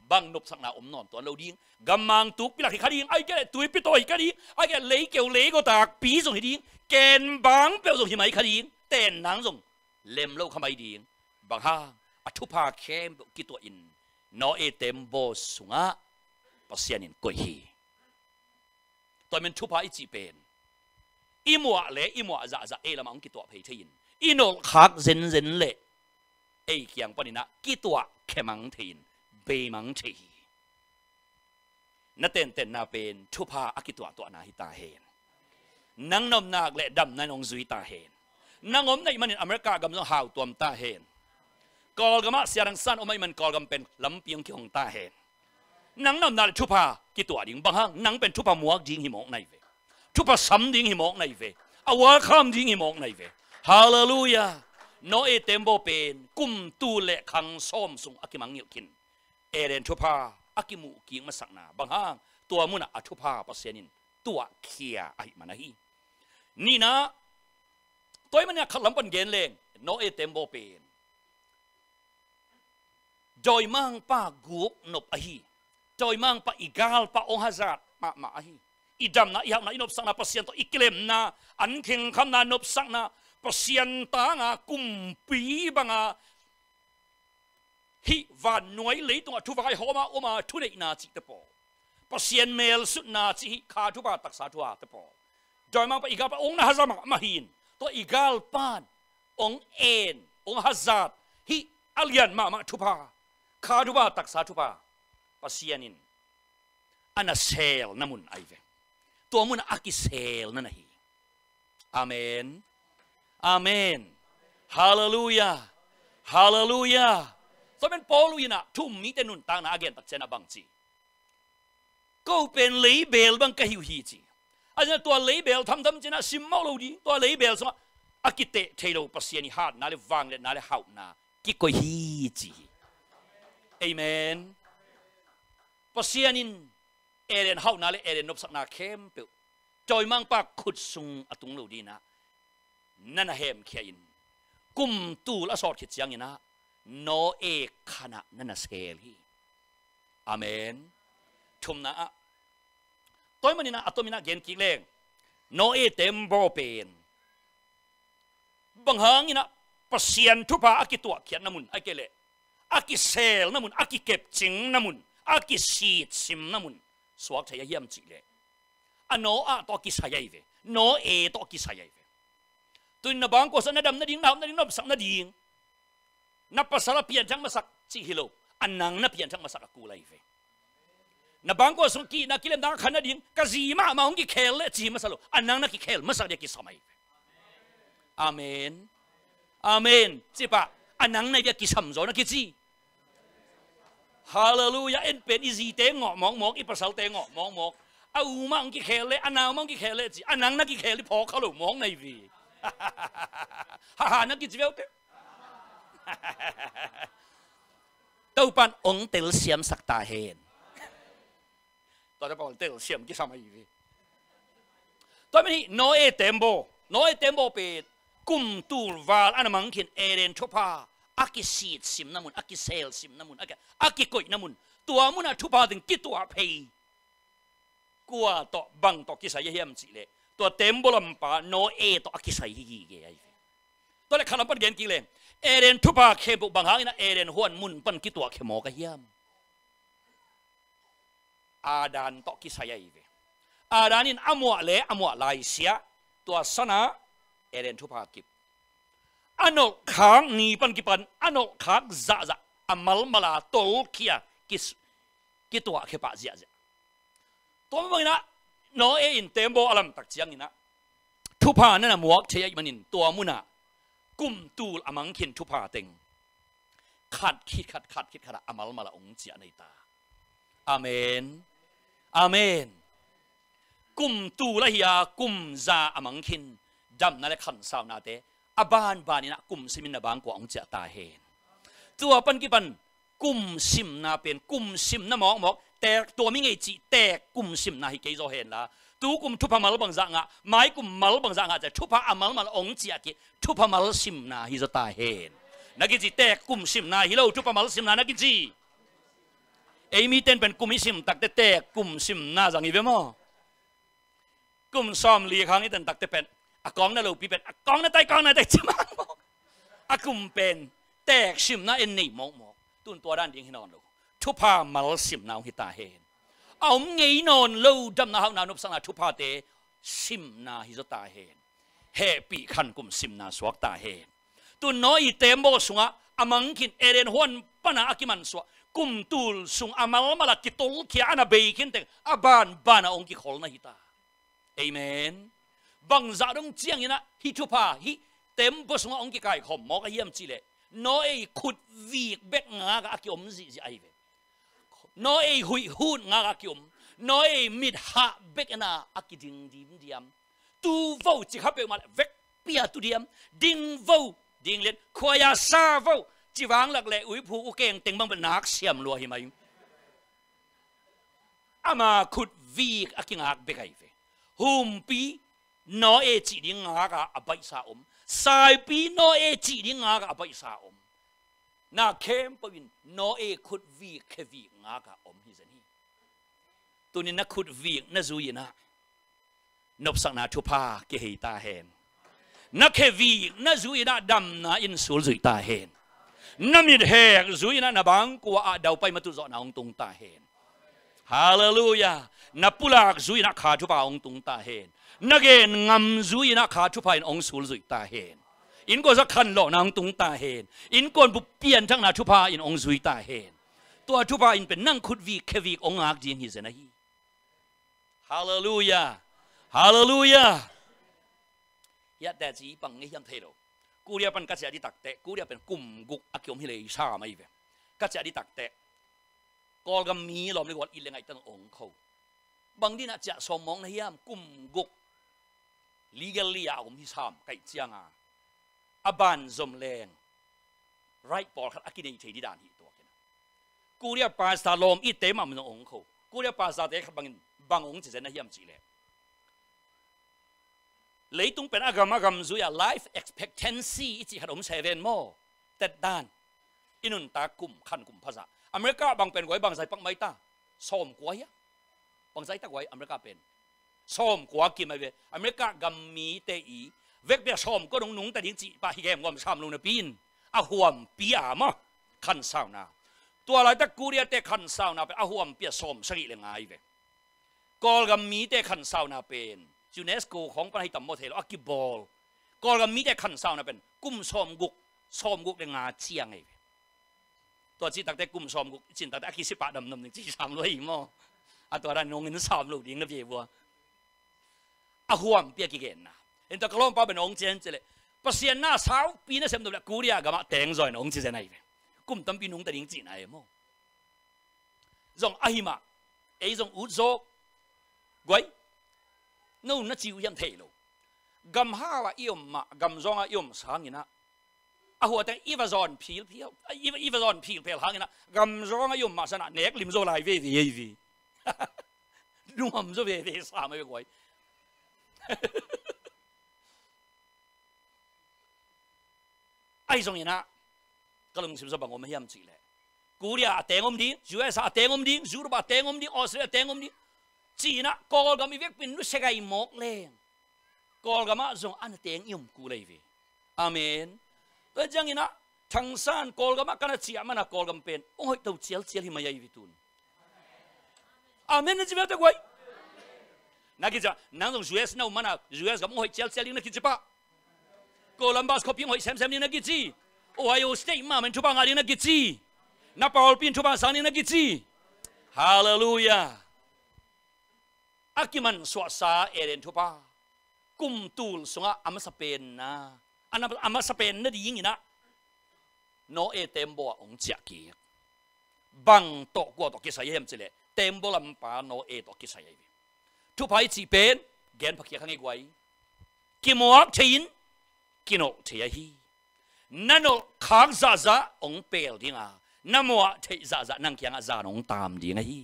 bang nop sak na non to lo ding gamang tuk pilak hi khading ai ke tui pi toi ka di ai ke lei keu lei ko tak pi zong hi ding ken bang pe zong hi mai khading ten nang zong lem lo khamai ding bang ha athupa khem ki to in no e tembo sunga pasianin koi hi to men thupa I chi pen imwa le imwa za za e lamang ki to phei thein inol khak zen zen le e kyang panina ki to khemang thein be mang thi na ten na pen thupa akitwa to na hi ta hen nang nom nak le dam na nong zui ta hen nangom nei manin America gam zo haw tuam ta hen kol gama siarang san omai man kol gam pen lampiang ki hong ta hen nang nom na thupa kitwa ding bang hang nang pen thupa muak ding hi mok nai ve thupa sam ding hi mok nai ve awa kham ding hi mok nai ve hallelujah no e tembo pen kum tu le khang som sung akimang ngil kin Eden thupa akimu king masakna bang hang tua muna athupa pasenin tua khia ai manahi nina toy mania khalam pan gen leng no e tembo pen joy mang pa guk nop ahi joy mang pa igal pa ong hazat ma ahi idam na ihak na inop sakna pasien to ikilem na an kheng kham na nop sakna pasien ta nga kumpi banga hi van noi lấy tung thu vai homa oma thu nei na chi te po pasien mel su na chi kha thu ba tak sa thu a te po joy mang pa igal pa ong na hazama ma hin to igal pan ong en ong hazat hi alian ma thu pa kha thu ba tak sa thu pa pasienin ana sel namun aive to mun akisel na nahi amen amen hallelujah hallelujah so ben Paul ina thum mi te nun tang na again tak chena bang chi ko pen label bang ka hiu hi chi aja to label tham tham chena sim mau lo di to label so akite thelo pasiani hat na le wang le na le hau na ki ko hi chi amen pasianin Eden hau na le Eden nop sak na khem pe joy mang pa khut sung atung lo di na nana hem khiain kum tu la sort khit chiang ina no e khana nana sel hi amen thumna toy manina atomina gen ki leng no e tembo pen bang hang ina pasian thupa akitua khian namun akele akisel namun akikep ching namun akisit sim namun swak thaya hiam chi le ano a to kisayai ve no e to kisayai ve tuin na bang ko sa nadam na ding na sak na ding na pasala pian chang masak chi hilo anang na pian chang masak akulai ve na bangko sung ki na kilem dang khana ding kazima ma hong ki khel le chi masalo anang na ki khel masak de ki samai amen amen chipa anang na ki samzo na ki chi hallelujah en pen izi te ngo mong mong I pasal te ngo mong mong อามังกิเคเลอันนามังกิเคเลจีอันนังนักกิเคเลพอเขาหลุมมองในวีฮ่านักกิจีเวลเตตัวปันองเตลเซียมสักตาเฮนตอนนี้บอกเตลเซียมกี่สมัยวีตอนนี้โนเอเทมโบเป็นกุมตูลวาลอันมังคินเอเรนทุพาอากิซีดซิมน้ำมุนอากิเซลซิมน้ำมุนอากิกุยน้ำมุนตัวมุนทุพาถึงกี่ตัวเพย์กัวต่อบังต่อกิสัยเฮียมสิเลตัวเต็มบลมปาโนเอต่อกิสัยยี่เกยตัวเล็กขนาดปันเกนกี่เลเอเรนทุพาเคบุบังหางนะเอเรนหวนมุนปันกี่ตัวเคมอกเฮียมอาดานต่อกิสัยยี่อาดานินอมัวเลอมัวลายเสียตัวสนะเอเรนทุพากิบอันอกขางนีปันกิปันอันอกขางจะอามัลมาลาโตลเคียกิตัวเคปะเสียตัวมึงนะโนเออินเต็มโบอลัมตักเจียงนี่นะทุพานั่นน่ะหมวกเชียมันนินตัวมุนะกุมตูลอมังคินทุพาเต็งขัดคิดอามัลมาลาองเจียในตาอาเมนอาเมนกุมตูละฮิยากุมซาอมังคินดำนั่นแหละขันสาวนาเตอบานนี่นะกุมซิมินนาบางกว่าองเจียตาเฮนตัวปันกิปันกุมซิมนาเป็นกุมซิมนะหมอกแต่ตัวมิงไอจีแต่กุมซิมนาฮิเกยโซเฮนละตัวกุมทุพามัลบังจังอ่ะไม้กุมมัลบังจังอ่ะจะทุพาอามัลมาองเจียกิทุพามัลซิมนาฮิจะตาเฮนนักกิจีแต่กุมซิมนาฮิโลทุพามัลซิมนานักกิจีเอมีเต้นเป็นกุมซิมตักแต่กุมซิมนาจังอีเวมอกุมซ้อมลีครั้งนี้ตันตักแต่เป็นอากองนั่นเราปีเป็นอากองนั่นไตกองนั่นไตจิมันบอกอากุมเป็นแตกซิมนาเอ็นนี่มองตุนตัวด้านดิ้งให้นอนดูทุพามัลซิมนาฮิตาเฮนเอาไงนอนเล่าดำนาเขานานบสังอาทุพาเตซิมนาฮิจตาเฮนเฮปีขันกุมซิมนาสวกตาเฮนตุนน้อยเต็มโบสุงะอามังคินเอเรนฮวนปนาอากิมันสวกุมตูลสุงอามัลมาลกิตุลขีอานาเบคินเตอาบานองกิขอลนาฮิตาเอเมนบังซาดงเจียงนะฮิทุพาฮิเต็มโบสุงะองกิกายขมมอกเยี่ยมจีเลน้อยขุดวีกเบกงากอากิอมซีไอเวน้อยหุยหุ่นงากากิมน้อยมิดหะเบกนาอากิดิงดิมดิมตูวูจิขับเบกมาเวกเปียตูดิมดิงวูดิงเล่นขวายาซาวูจีวางหลักเละอุยผูอุเก่งเต็งบังเป็นนักเสียมลัวหิมายุอามาขุดวีกอากิงากเบกไอเวหุมปีน้อยจีดิงงากาอบัยซาอมสายปีน้อยจีดิงงากาอบัยซาอมนาเข้มปวินโนเอขุดวีกแค่วีกงากาอมฮิซันฮีตัวนี้นักขุดวีกนักจุยนะนบสังนาทุพาเกหิตาเฮนนักแค่วีกนักจุยนะดำนาอินสูลจุยตาเฮนนัมิดเฮกจุยนะนบังกัวอาดาวไปมาตุจอนาองตุงตาเฮนฮาเลลูยานับปุลักจุยนะขาทุพาองตุงตาเฮนนักเกนงำจุยนะขาทุพาอินองสูลจุยตาเฮนอินก็จะขันหล่อนางตุงตาเฮนอินก็บุเปลี่ยนทั้งนาทุพาอินองซุยตาเฮนตัวทุพาอินเป็นนั่งขุดวีแค่วีองอาจีนฮิเซนะฮีฮาเลลูยาฮาเลลูยายะแต่จีปังเฮียมเทโลกูเรียเป็นกัจจาดิตักเตกูเรียเป็นกุมกุกอากิอมฮิเลชาไม่เวกัจจาดิตักเตกอลกัมมีลอมเรียกว่าอิเลงไอตันองเขาบางทีน่ะจะสมองในยามกุมกุกลีกัลลียาอมฮิชามไก่เจียงอาอบานจมแรงไรปอดขัดอากินในเทดิดานฮีตัวกันกูเรียกภาษาลมอีเตมันมันองเขากูเรียกภาษาเตะขับางองจะเจนนะยามจีเลยเลยต้องเป็นอากามจุย life expectancy อีจีขัดอม7 โมแต่ด้านอินุนตากุมขันกุมภาษาอเมริกาบางเป็นไว้บางใส่ปักไม่ตาส้มกว่าบางใส่ตะไว้อเมริกาเป็นส้มกว่ากินไม่เวอเมริกากัมมีเตอีเวกเบียชมก็นุ่งแต่ดิ้งจีปะฮิแกมว่ามันชามลงในปีนอาหวมปีอามะขันสาวนาตัวอะไรแต่กูเรียแต่ขันสาวนาเป็นอาหวมเปียชมสกิเลงไงเวกอลกัมมีแต่ขันสาวนาเป็นยูเนสโกของประเทศตัมโมเทลอากิบอลกอลกัมมีแต่ขันสาวนาเป็นกุมชมกุกเลงาเชียงไงตัวจีตักแต่กุมชมกุกจินตักแต่อากิสิปะดำหนึ่งจีสามร้อยอีกมั้งอัตัวนั้นนงเงินสามลูกดิ้งนับเยบัวอาหวมเปียกิเกนนะเอ็นตะกลอมป้าเป็นองค์เจนเจเลยภาษาหน้าสาวปีนั้นเสมดุละกูเรียกมาแต่งจอยองค์เจนไหนกุมตั้มปีนุ่งแต่ดิ้งจีนไหนมั้งจงอาหิมะไอ้จงอุดโจ quấy nô nó chịu yam thề luôn gầm ha và yom mà gầm zong à yom sáng như na à hoa tay Ivazon pil Ivazon pil hàng như na gầm zong à yom mà sao na nét lim zo lại về gì đúng không zo về sao mấy quấy ai zong như na cái lồng sim zo bằng ông hiam chỉ lệ Korea tiếng ông đi US tiếng ông đi Europe tiếng ông đi Australia tiếng ông đi chỉ na call gam việc pin lúc segai mok lên call gam á zong anh tiếng yom cú lấy về amen tôi chẳng ina thằng san call gam á cái này chỉ mà na call gam pen ông hỏi tàu chiel hi mày vì tun amen nên chỉ biết quay na kia nang zong US nào mà na US gam hỏi chiel na kia pa Columbus copy hỏi xem ni na kia chi Ohio State mà mình chụp ngali na kia chi na Paul pin chụp sang ni na kia chi hallelujah Akiman swasa eren thupa kum tul sunga ama Spain na ama Spain na ding ina no e tembo ong chia ki bang to ko to ki sai hem chile tembo lam pa no e to ki sai ai thupai chi pen gen phakya khangi gwai ki moak thein kino thei hi nano khang za ong pel dinga namo thei za nang kyang za nong tam dinga hi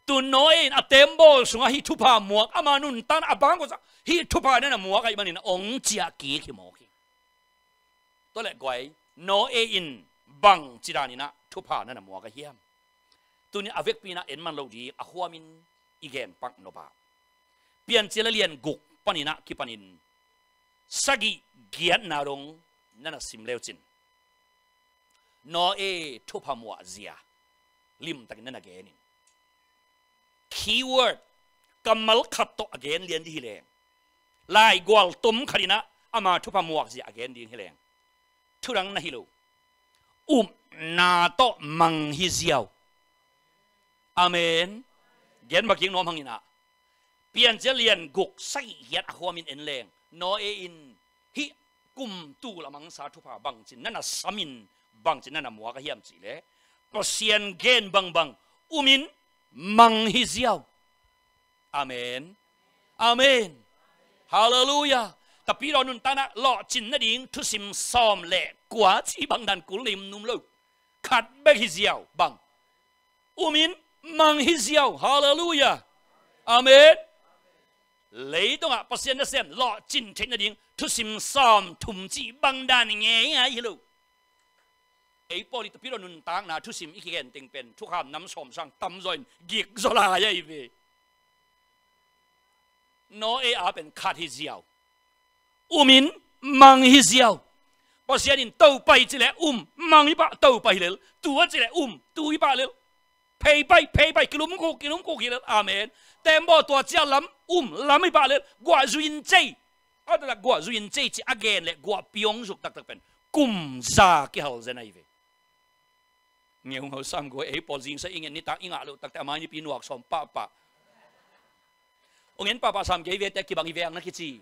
tu nói à tembo sunga hi thupa muak ama nun tan abang ko hi thupa na muak ai manin ong chia ki ki mo ki to le gwai no e in bang chirani na thupa na muak a hiam tu ni avek pina en man lo di a huamin igen pak no ba pian chela lian guk panina ki panin sagi gian na rong nana sim leo chin no e thupa muak zia lim tak na genin keyword kamal khatto again lian di hileng lai gwal tum kharina ama thupa muak ji again di hileng thurang na hilo na to mang hi ziaw amen gen baking nom hangina pian che lian guk sai hiat huamin en leng no e in hi kum tu la mang sa thupa bang chin nana samin bang chin nana muak hiam chi le pasian gen bang umin mang hi ziaw amen amen hallelujah tapi lo nun tana lo chin na ding thu sim som le kwa chi bang dan kul lim num lo khat be hi ziaw bang umin mang hi ziaw hallelujah amen lấy tông à pasien na sem lo chin the na ding thu sim som thum chi bang dan nge nga hi lo ấy poli tập pilo nun tang na thu sim ikigen ting pen thu kham nam som sang tam join gik zola ya ibe no e a pen khat hi ziaw umin mang hi ziaw pasian in tau pai chile mang hi ba tau pai lel tua chile tu hi ba lel pay pai kilum ko kilel amen tembo tua chia lam lam hi ba lel gwa zuin chei ada la gwa zuin chei chi again le gwa piong zuk tak pen kum za ki hal zen ai ve nhiều người sam của ấy bỏ riêng sẽ ingin ni tak ingat lu tak tak mani pinuak som papa ongin papa sam cái về tak kibang iveng na kichi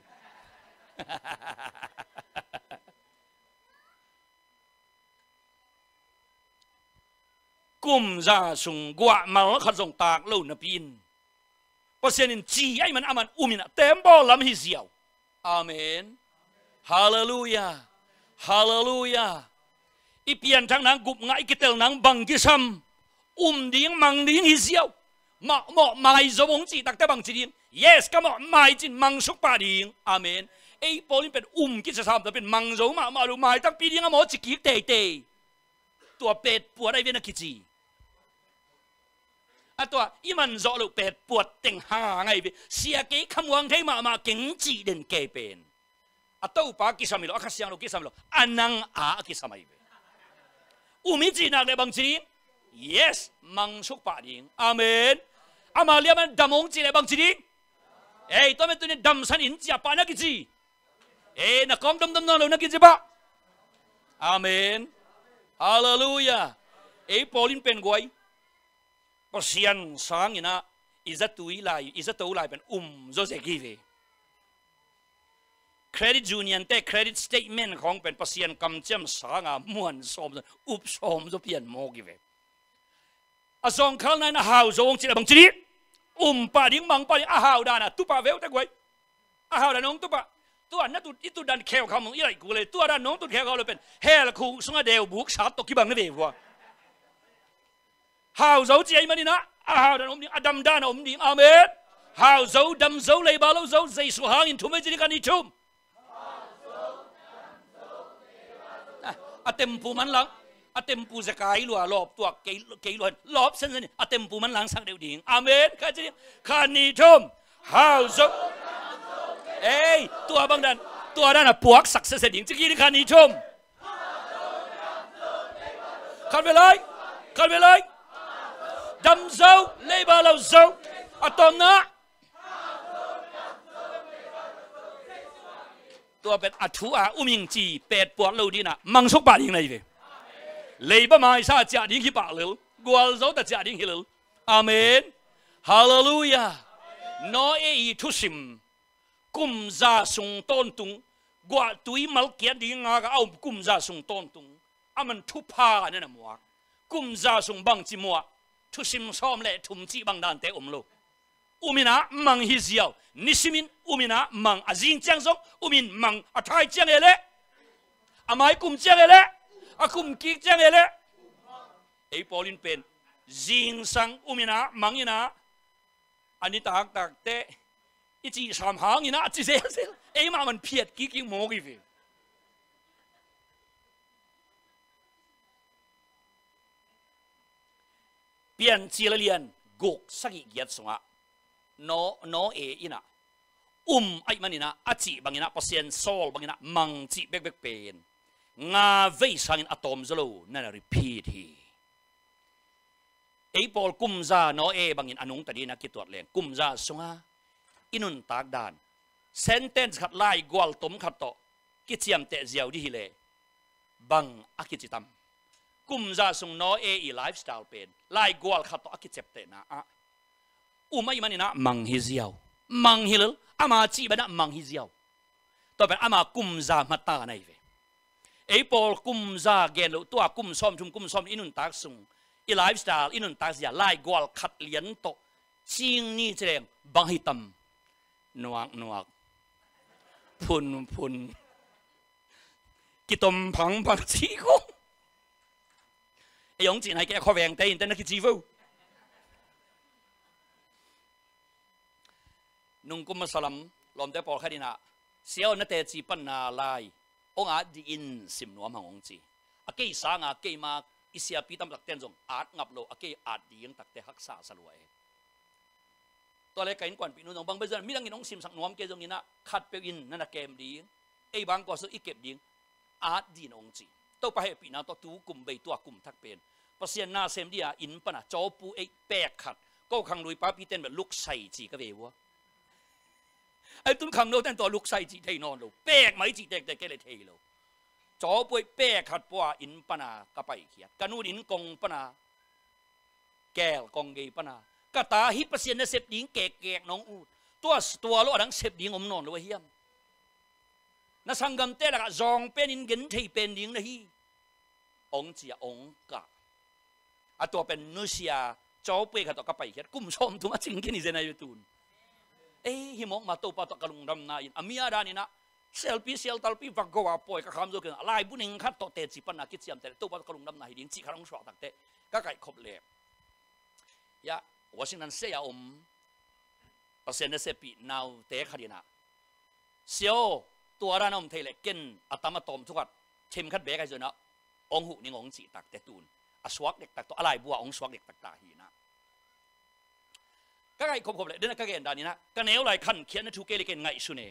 kum za sung gwa mal khat jong tak lo na pin pasienin chi ai man aman umina tembo lam hi ziaw amen hallelujah hallelujah ipian thang nang gup ngai kitel nang bang kisam ding mang ding hi ziaw mo mai zo bong chi tak ta bang chi din yes ka mo mai chin mang suk pa ding amen ei polin pen ki sa sam ta pen mang zo ma lu mai tak pi ding mo chi ki te tua pet puat ai ven ki chi a tua iman zo lu pet puat teng ha ngai ve sia ke kham wang thei ma keng chi den ke pen a tau pa ki samilo a khasyang lu ki samilo anang a ki samai umi chi nak le bang chi yes mang suk pa ding amen ama liaman damong chi le bang chi ding ei to me tu ni dam san in chia pa na ki chi na kom dam lo na ki chi ba amen hallelujah ei polin pen goi pasian sang ina izatui lai pen zo se gi ve credit union te credit statementของเป็นpasian kam chem sanga muan som som zo pian mo gi ve a song khal na how zo chi bang chi ปาดิ้งมังปาดิ้งหาวดานะตุปะเวลตะกวยหาวดาน้องตุปะตัวนั้นตุอิตุดันแขวเขามึงอะไรกูเลยตัวนั้นน้องตุแขวเขาเลยเป็นเฮลคูสงเดวบุกชาตกิบังนี่เองวะหาวเจ้าเจียมันนี่นะหาวดานอมดิ้งอดัมดานอมดิ้งอาเมนหาวเจ้าดำเจ้าเลยบาลเจ้าใจสุหางินทุ่มไม่จีกันนี่ทุ่มเต็มปูมันหลังเต็มปูจะกายลัวลอบตัวเกยลวนลอบเส้นนี่เต็มปูมันหลังสักเดียวดิ่งอาเมนข้าจะข้านี่ทุ่มหาวเจ้าเอ้ยตัวบางดันตัวนั้นปวกสักเส้นดิ่งจะกี่ข้านี่ทุ่มขันไปเลยดำเจ้าเลยบาลเจ้าตอนนั้นตัวเป็นอัฐวอุมิงจีเป็ดปวดเราดีนะมังสุกบาดิงเลยเลยบ้ามาซาจ่าดิ้งขี้ปากเลยกวาลเจ้าแต่จ่าดิ้งขี้เลยอาเมนฮาเลลูยาโนเอทุสิมกุมซาสุงต้นตุงกว่าตุยมัลเกียดิ้งอาก็เอากุมซาสุงต้นตุงมันทุพาเนี่ยนะมัวกุมซาสุงบังจิมัวทุสิมซ้อมเละทุ่มจีบังดานเตอมโลอุมินะมังฮิเซียวนิสิมินอุมินะมังอาจิงเจียงซงอุมินมังอาไทยเจียงเอเล่อาไมกุมเจียงเอเล่อากุมกิกเจียงเอเล่ไอปอลินเป็นจิงสังอุมินะมังยินะอันนี้ตากเตะอิจิสามหางยินะจิเซลไอมามันเพียดกิกโมกิฟิเปลี่ยนจีเลียนกุกสักอีกยัดสงะโนเออินะไอมันนี่นะอาจิบางอินะเปอร์เซ็นต์โซลบางอินะมังจิเบกเป็นงาเวสังอินอะตอมซะโลนั่นรีพีทีไอปอลกุมซาโนเอบางอินอนุงตดีนะคิดตัวเลี้ยงกุมซาสงะอินุนตากดานเซนเทนส์ขัดไล่กวลตุมขัดโตกิจยมเตะเจียวดิฮิเลบังอากิจิตัมกุมซาสงโนเอไลฟ์สไตล์เป็นไล่กวลขัดโตอากิจเจ็บเตะนะไม่มันนี่นะมังฮิเซียวมังฮิลอามาจีบันนะมังฮิเซียวต่อไปอามากุมซามาตาในเวไอปอลกุมซาเกลตัวกุมซ้อมชุมกุมซ้อมอินุนตักซุงไอไลฟ์สไตล์อินุนตักเสียไล่กวลขัดเลี้ยนโตจิงนี่เจงบังฮิตัมนวกพุนกิตมพังจีกงไอยองจีนให้แกข้อแหวงแต่อินเตอร์เน็ตจีฟูนุ่งกุมสลัมลมแต่ปอลคดีนะเสียวนัตเตจีปันนาลายองอาดีอินสิมนัวมังองจีอาเกยสางอาเกยมาอิเสียปีตั้มตักเต้นจงอาดงับโลอาเกยอาดดียังตักเตหักษาสลวยตัวเล็กกันกวนปีนุ่งบางเบอร์มีดังอินองสิมสักนัวมเกยจงนี่นะขัดเปียอินนั่นนะเกมดีไอบางก็สุอีเก็บดีอาดดีนองจีตัวไปปีนาตัวตูกุมใบตัวกุมทักเป็นเปอร์เซ็นต์น่าเซมดีอาอินปะนะจอปูไอแปกขัดก็ขังลุยป้าพี่เต้นแบบลุกใส่จีก็เววไอ้ตุ้นคำโน้ตแต่ตัวลูกใส่จีเทนอนโลแปกไหมจีเด็กแกเลยเทโลจ่อป่วยแปกขัดปัวอินปนากระไปเขียดกันนูอินกงปนาแก้วกงเกยปนากระตาฮิปเซียนเสพดิงแกกน้องอูดตัวโลดังเสพดิงอมนอนเลยเฮียมนัสังกัมเตละจองเป็นอินเกินที่เป็นดิงนะฮีองจีองกะตัวเป็นนุเซียจ่อป่วยขัดตัวกระไปเขียดกุมชมทุ่มจริงแค่นี้เจนายตูนหิมงมาตัวปะตะกลุงดำนาอินอามีอะไรนี่นะเซลตัลปีฟักกว่าป่วยก็คำโจกันลายบุญเองขัดตัวเตจิปันนักกิจยามแต่ตัวปะตะกลุงดำนาหินจีขลังสวดตักเตก็ไก่ขบเล็บยะวอชิงตันเสียเปอร์เซ็นต์เสปีนาวเตะขดินะเสียวตัวร้านอมเทเลกินอัตมาตอมทุกวันเทมขัดเบกไอ้ส่วนนะองหูนี่องจีตักเตตูนอสวักเด็กตักตัวอะไรบัวองสวักเด็กตักตาหีนะก็ไงครบเลยเดี๋ยวนั้นก็เกินดานี่นะก็แนวไหลขันเขียนในทุกเกลิเกนไงสุเน่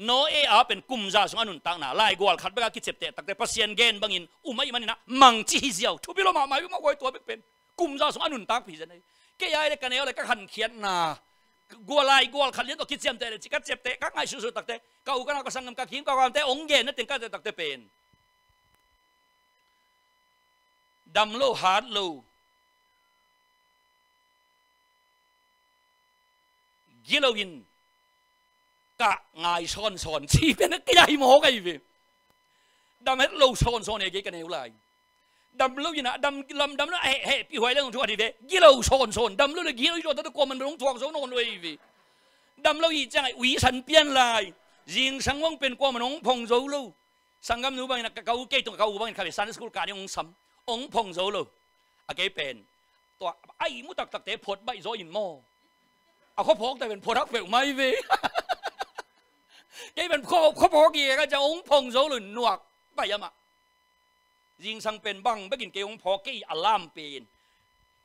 โนเออาเป็นกุมซาสงอนุนตังนะไล่กวลขัดไปก็คิดเจ็บเตะตักแต่พัศยันเกนบางอินไม่มันนี่นะมังจีเซียวทุบไปลงมาไว้ตัวเป็นกุมซาสงอนุนตังผีจะไหนแกยายเลยก็แนวเลยก็ขันเขียนนะกวลไล่กวลขัดเลี้ยงตัวคิดเจ็บเตะจิกัดเจ็บเตะก็ไงสุดๆตักเตะก็อุกันก็สังกัมก็ขิมก็ความเตะองเกนนั่นถึงก็จะตักเตะเป็นดำโลฮาร์ดโลกิโลวินกะงายซ้อนชีเป็นนักใหญ่โมกันอยู่ดำให้เราซ้อนเองกันเองไร ดำลู่ยินะดำลำดำลู่เฮ้พี่หวยเรื่องทั่วทีเดียวกี่เราโซนดำลู่เลยกี่เราอยู่ตัวตะกวมันลงทวงโซนนเลยพี่ดำลู่อีจังไอ้วิสันเปลี่ยนลายยิงสังวังเป็นกวมันองพงโซลู่สังกัมนูบังนักเขาเกี่ยตัวเขาบังเขาเป็นสันสกุลการองซ้ำองพงโซลู่อะเกี่ยเป็นตัวไอ้มุตักเตะพดใบโซอินโมเอาเขาพกแต่เป็นพดักเปลวไม่เว้ยเกี่ยเป็นเขาพกเกี่ยก็จะองพงโซลู่หนวกไปยังมายิงสังเป็นบังไม่กินเกี่ยงพอกี่อัลลามเป็น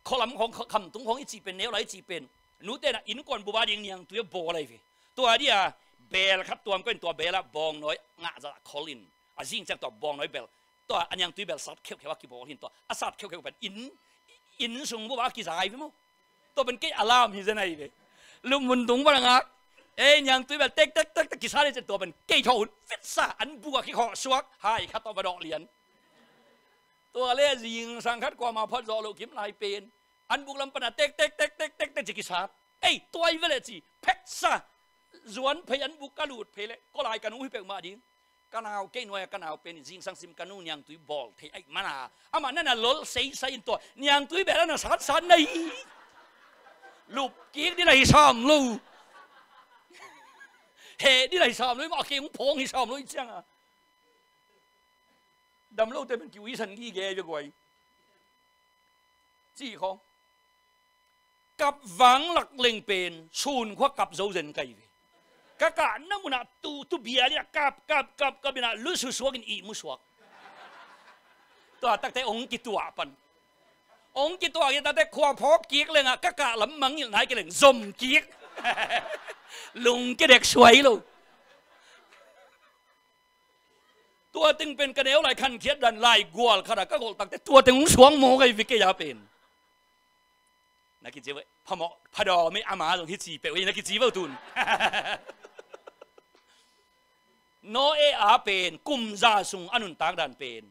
ข้อลำของคำตรงของอีจีเป็นแนวไรจีเป็นนู้นแต่น่ะอินก่อนบัวดิ่งยังตัวโบอะไรพี่ตัวนี้อ่ะเบลครับตัวมันเป็นตัวเบลละบองน้อยงะจะคอลินอ่ะยิงจากตัวบองน้อยเบลตัวอันยังตัวเบลสัตว์เขียวว่ากี่บอลินตัวอาสัตว์เขียวเป็นอินส่งบัวกี่สายพี่มั้งตัวเป็นกี่อัลลามที่จะไหนพี่ลุงมุนตุงบ้างอ่ะยังตัวเบลเต็กกี่สายจะตัวเป็นกี่โถนฟิตซ่าอันบัวกี่ข้อสวกหายขัดตัวบดอกเหรียญตัวเล่ยิงสังคัดกว่ามาพอดอลูกิมลายเป็นอันบุกลำปนาเต็กจิกิสาตัวไอ้เวลจีเพ็กซ่าจวนพยันบุกกระลุดเพลก็ลายกันอุ้ยเปกมาดิกันเอาเก่งหน่อยกันเอาเป็นยิงสังซิมกันนู่นยังตุยบอลเทไอ้มานาอามันนั่นน่ะล้อใส่ตัวยังตุยแบบนั้นน่ะสันในลูกกิ๊กนี่ไหนซ้ำลูเฮ้นี่ไหนซ้ำเลยมาเก่งพงที่ซ้ำเลยจังอ่ะดำโลกแต่เป็นกิวิสันกี่แกจะกวยจี้เขากับหวังหลักเล็งเป็นชูนควักกับโจเซนไก่กะกะนั่งมุนาตูเบียเนี่ยกับเป็นอะไรลุสุสวกินอีมุสวกตัวตั้งแต่องค์กิตัวปันองค์กิตัวยังตั้งแต่ขวาพอกกิ๊กเลยอ่ะกะลำมังอย่างไหนกันเลยซมกิ๊กลุงก็เด็กสวยลูกตัวตึงเป็นกระเดวไหลคันเคียดดันไหลกวลขนาดก็กลตั้งแต่ตัวตึงสวงโมไอ้วิกเกยาเป็นนักกิจวัตรพมพดอไม่อามาตรงที่จีเปย์นักกิจวัตรตุนโนเออาเป็นกุมซาซุงอนุนตากดันเป็น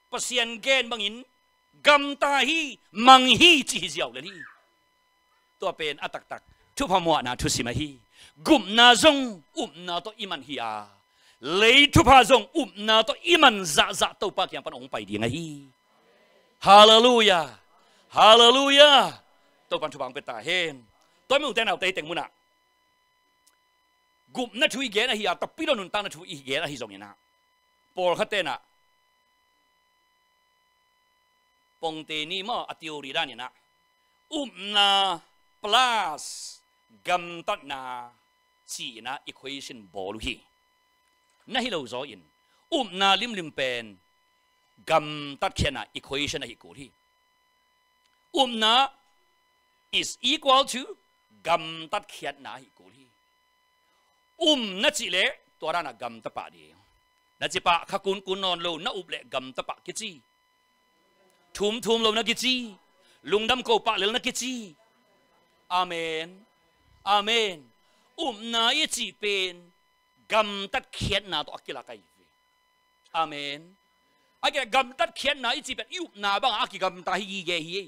เปอร์เซียนเกนบังอินกัมตาฮีมังฮีจีเจียวเลยนี่ตัวเป็นอัตักทุพมัวนาทุสิมาฮีกุมนาซงนาตัวอิมันฮีอาเลยทุพาซงนาตัวอิมันจะตัวปากยังปนองไปดีไงฮีฮาเลลูยาฮาเลลูยาตัวปันทุบังเป็นตาเฮนตัวมึงแต่เอาเตะเต็งมุนะกุมนัทช่วยเกณฑ์ฮีอาตับปีโดนุนตังนัทช่วยเกณฑ์ฮีจงยินะปอลขัดเตนะปงเตนี่มั่วอติโอรีด้านนี่นะนา plus กัมตัดนาจีนะ equation บอลฮีนั่นที่เราจะอินนาลิมเป็นกัมตัดเขียนนะ equation นะฮิกูที่นา is equal to กัมตัดเขียนนะฮิกูที่นั่นจีเล่ตัวนั้นกัมตัดปะดีนั่นจีปะข้ากุนนอนโลนั่นเล่กัมตัดปะกิจีทุ่มโลนั่นกิจีลุงดำโกปะเลนั่นกิจีอาเมนอาเมนนาอีจีเป็นกัมตัดเขียนนาตัวกิลาไกอาเมนไอ้แกกัมตัดเขียนนาอีจีเป็นนาบ้างอากิกัมตัดฮีเกฮี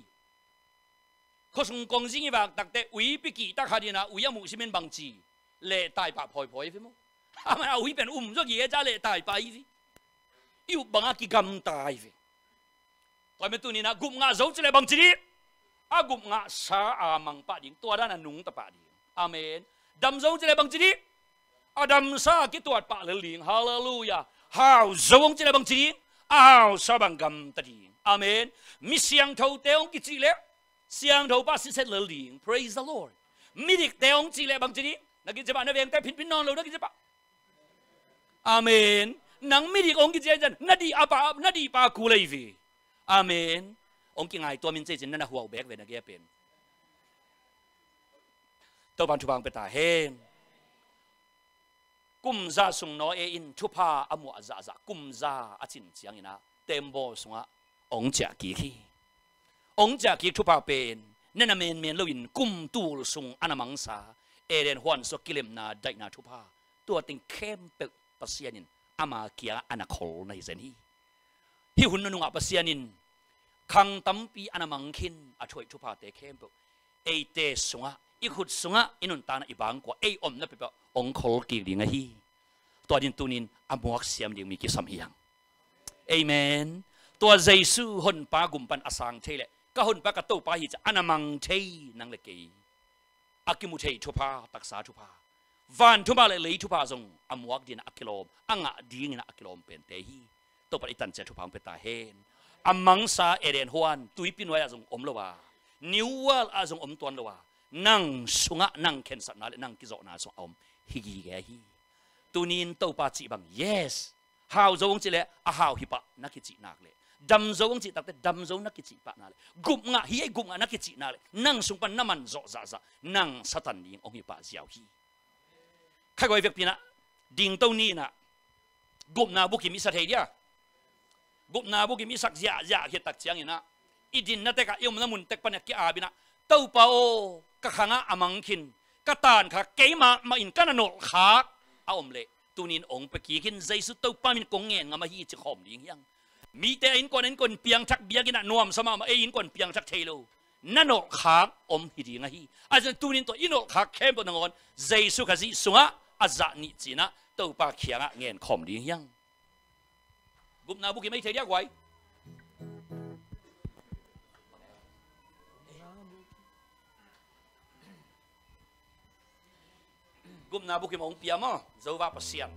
เขาส่งกองสิ่งแบบตักแต่วิปิกิตักหาดีนะวิยามุสิเมนบังจีเล่ตายปะพอยฟิมั้งอามันเอาวิเป็นจะเยี่ยจ้าเล่ตายไปฟิบังอากิกัมตายฟิตอนเมื่อตัวนี้นะกุมงาโจจะเล่บังจีอากุมงาสาอามังปะดิ่งตัวด้านนุ่งตะปะดิ่งอาเมนดำโจจะเล่บังจีอาดำซากิตัวปะเลลิงฮาเลลูยาฮาวโจงจะเล่บังจีอ้าวสาบังกัมตะดิ่งอาเมนมิเสียงเท่าเตองกิจีเล่เสียงเท่าป้าสิเสร็จเลลิง praise the Lord มิดิกเตองจีเล่บังจีนักกิจบ้านนักเวียงแต่พินนอนเรานักกิจบ้านอาเมนนังมิดิกองกิจจันนาดีอาปานาดีปาคูเลยฟีอาเมนองกิงไงตัวมินเจจินนั่นหัวแบกเวนักเกียเป็นตัวบันทุบังเป็นตาเฮนกุมซาสุงโนเออินทุพาอมัวซากุมซาอาจินเจียงอินะเต็มโบสงะองจากกีขีองจากกีทุพาเป็นนั่นน่ะเมนโลอินกุมตูลสุงอนามังซาเอเดนฮวนสกิเลมนาได้นาทุพาตัวติงเข้มเปปัสยานินอามาเกียอนาคอลในเซนีที่หุ่นนุ่งปัสยานินคังตั้มปีอนามังคินอาช่วยทุพาเตเข้มเปเอเตสงะอีขุดสงะอินุนตานะอีบางกว่าเออมนั่นเป็นองคอลกีดิงฮีตัวดินตุนินอมวกเสียมดิงมีกิสามอย่างเอเมน ตัวเยซูหนปากุมปันอสังเทเลก็หนปากระตุปาหิจะอนามังเทนังเลกีอากิมุเททุพาตักษาทุพาวันทุมาเลยทุพาจงอมวักดินอักิโลมอังะดีงินอักิโลมเป็นเตหีตัวปฏิตันเจทุพางเป็นตาเฮนอมังซาเอเดนฮวนตุยปินไว้จงอมละวานิววัลอาจงอมตวนละวานั่งสุงะนั่งเข็นสัตนาเลนั่งกิจนาสงอมฮิกีแกฮีตุนินตัวปาจิบัง yes ฮาวจงจิเลอาฮาวฮิปะนักกิจินักเลดำจงจิตักแต่ดำจงนักกิจิปะนาเลกุมงะฮีไอกุมงะนักกิจินาเลนั่งสุงปันน้ำมันโจซานั่งสัตันยิงองฮิปะเจียวฮีข้าก็ไอ้เวกปีนะดิ่งตัวนี้นะกุมนาบุกิมิสัตเฮียกุมนาบุกิมิสักยาเฮตักเจียงนะอีดินนั่นแต่ก็ยมน้ำมุนเต็กปันกิอาบินะเต้าเปาก็ขังอามังคินก็ตานค่ะเกมาอินกันนอขาเอาอมเละตัวนี้องค์ไปกี่กินใจสุดเต้าปามินกงเงินงามาฮีจะขอมดิ้งยังมีแต่อินก่อนเปียงทักเบียกินนวมสมาอินก่อนเปียงทักเทโลนั่นนอขาอมฮิดีงาฮีอาจจะตัวนี้ตัวอินนอขาเข้มบนงอนใจสุขจิสุงะอาจารย์นิจินะเต้าปาเขียงเงินขอมดิ้งยังกุมนาบุกิไม่เทียกไว้กุมนาบุกิมองเปียมอเจ้าว่าปัสยาม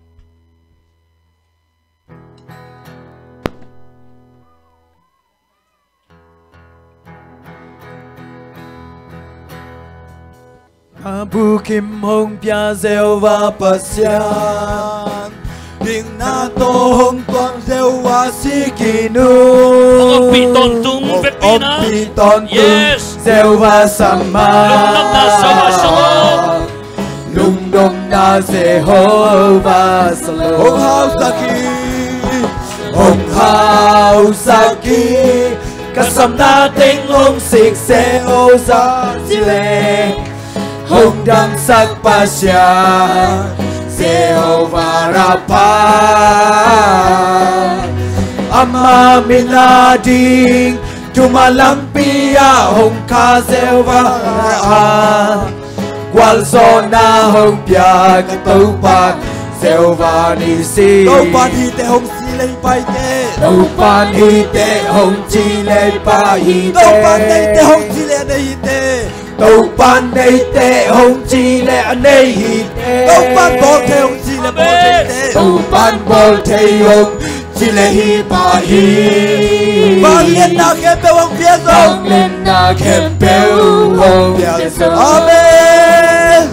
Bukim hong pia zewa pasyan Ding na to hong tuan zewa sikinu Opi ton tung vekina Yes zewa sama Lung na sama shalom Lung dom na Jehovah Salom Hong hao saki Kasam na ting hong sik se oza zile Hong dam sak pasya Jehovah Rapha Amma minading Tumalampiya Hong ka Jehovah Rapha Qual zona Hong pia Katupan Jehovah Nisi Taupan hite Hong silay paite Taupan hite Hong silay paite Taupan hite Hong silay paite Taupan hite Hong silay paite Taupan bolte Hong silay paite Taupan bolte Hong silay paite Bang lên na kempeu Hong piezo Bang lên na kempeu Hong piezo Amen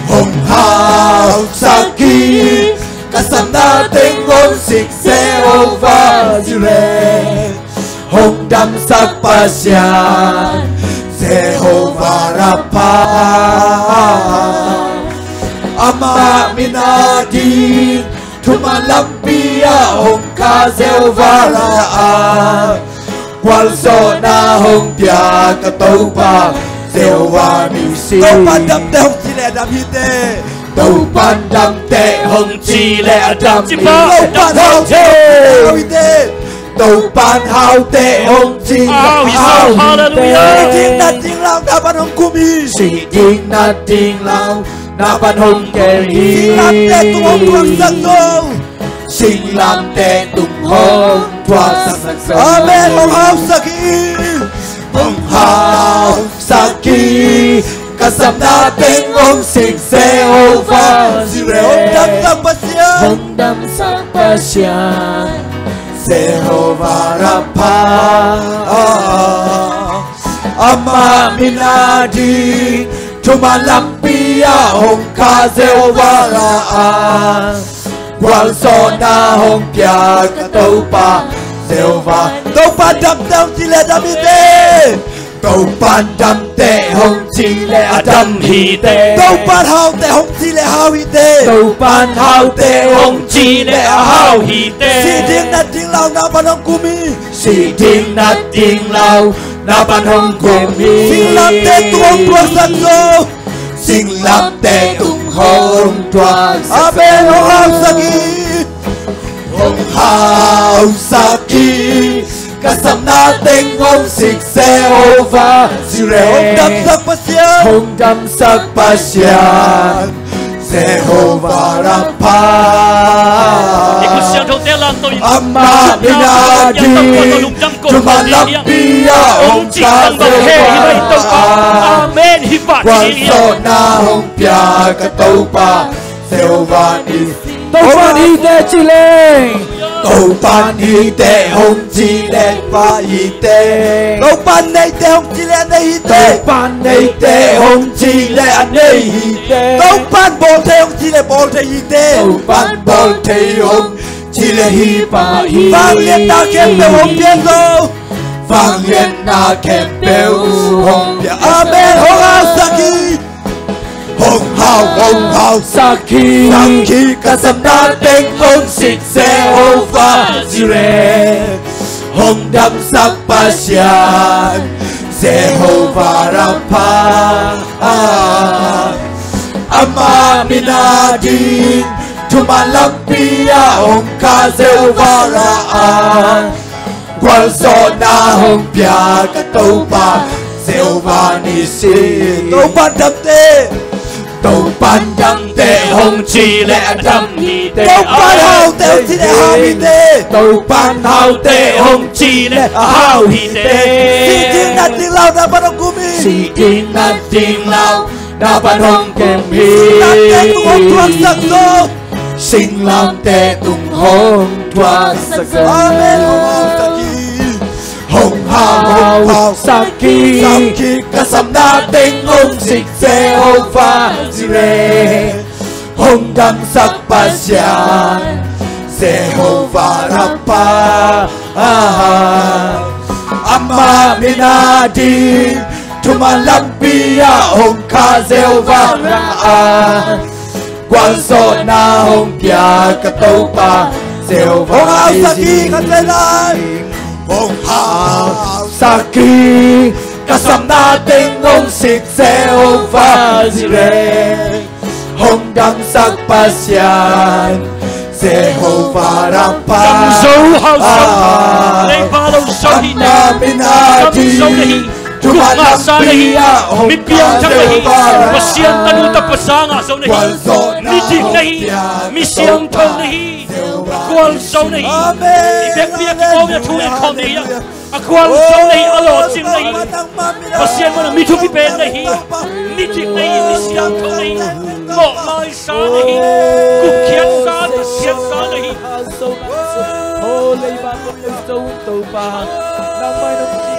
Hong hao saki Kasam natin Hong sik Jehovah Jireh Hong dam sak pasyan Jehovah Rapha Ama minadin Tumalampiya Hong ka Jehovah Rapha Qual zona Hong pia Katupa Jehovah Nisi Taupan dam te Hong chile dam hite Taupan dam te Hong chile dam hite Taupan hao te Hong hite Taupan hao te Hong chile hao hite Ting na ting lao na ban Hong kumi Si ting na ting lao na ban Hong keri Sing lam te tung hong tuang sang sang Amen Hong hao saki Hong hao saki Kasam natin Hong sik Jehovah Jireh Hong dam sak pasyan Hong dam sak pasyan Jehovah Rapha Ama minadi Tumalampiya Hong ka Jehovah Rapha Qual zona Hong pia Katupa Jehovah Taupan dam te Hong chile dam hite Taupan dam te Hong chile dam hite Taupan hao te Hong chile hao hite Taupan hao te Hong chile hao hite Si ting na ting lao na ban Hong kumi Si ting na ting lao na ban Hong kumi Sing lam te tung hong tuang san zo Sing lam te tung hong tuang san Amen Hong hao saki Hong hao saki Kasam natin Hong sik Jehovah Jireh Hong dam sak pasyan Jehovah Rapha Amma Minadi Tumalapia Hong Cha Jehovah Amen Quan Sona Hong Pia Katopa Jehovah Ni Taupan ite chile Taupan ite Hong Chile Pa ite Taupan ite Hong Chile Ane ite Taupan ite Hong Chile Ane ite Taupan Bol Te Hong Chile Bol Te ite Taupan Bol Te Hong Chile Hi Pa hi Vang Liên Na Kem Bêu Hong Pian Go Vang Liên Na Kem Bêu Hong Pian Amen Hong Asaki Hong Hao Saki Kasamna Teng Hong Sik Jehovah Jireh Hong Dam Sak Pasyan Jehovah Rapha Amma Minadi Tumalampia Hong Ka Jehovah Ra Qual Sona Hong Pia Katopa Jehovah Nisi Taupan Dam Te Taupan Dam Te Hong Chi Lệ Dam Hi Te Taupan Hao Te Hong Chi Lệ Hao Hi Te Taupan Hao Te Hong Chi Lệ Hao Hi Te Si Ting Na Ting Lao Na Ban Hong Kumi Si Ting Na Ting Lao Na Ban Hong Kumi Sinh Lam Te Tung Hong Tuan Sak Zo Amen Hong Hao Saki Kasamna Teng Hong Sik Jehovah Jireh Hong Dam Sak Pasyan Jehovah Rapha Amma Minadi Tumalampia Hong Ka Jehovah Ra Qual Sona Hong Pia Katopa Jehovah Saki Hong Hao Saki Kasamna Teng Hong Sik Jehovah Jireh Hong Dam Sak Pasyan Jehovah Rapha Amma Minadi Tumalampia Hong Ka Jehovah Ra Pasiang tanu tapasanga so nahi Nijik nahi Misiang thong nahi Akwal so nahi Ibek biya ki om ya thuya khom nahi Akwal so nahi alo chim nahi Pasiang mana mithu pi pen nahi Nijik nahi Misiang thong nahi Mo mai sa nahi Kukhiat sa nahi Holy Bible is so Taupan Nang mai nang chi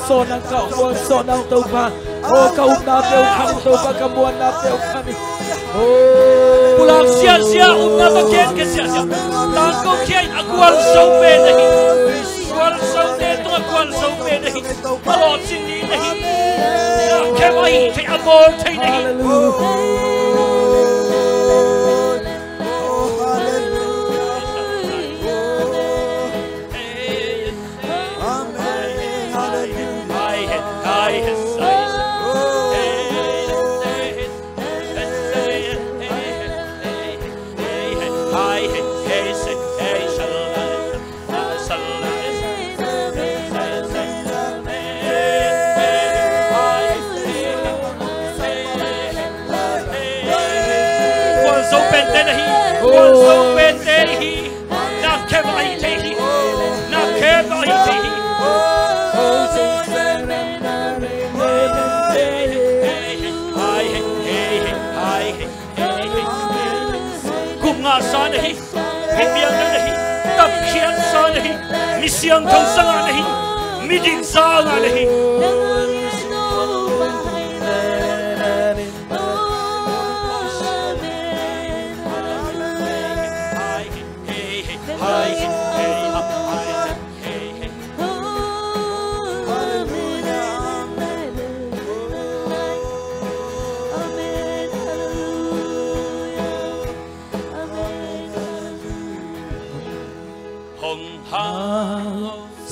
Son ang kaubuan son ang Taupan O kaup na teo kami Taupan kamuan na teo kami Pulang sia-sia na bagian ke sia-sia Tangko kiai akwal saupe nahi Akwal saupe tu akwal saupe nahi Malot sini nahi Kemai te abol te nahi sa nahi Bibiang nahi Tapkian sa nahi Misiang thong sa nga nahi Midin sa nga nahi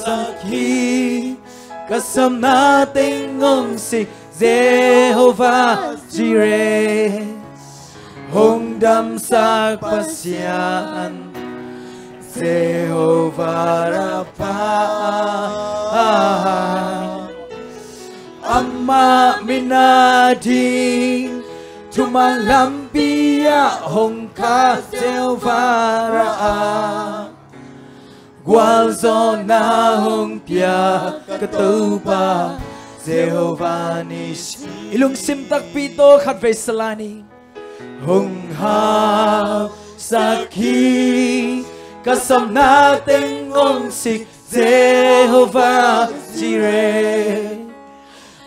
Saki Kasamna Teng Hong Sik Jehovah Jireh Hong Dam Sak Pasyan Jehovah Rapha Amma Minadi Tumalampia hongka selvara Gualzona hongpia katupa Jehovah Nishi Ilung simtak pito khatve salani Honghap sakhi Kasam nating ong sik Jehovah Jireh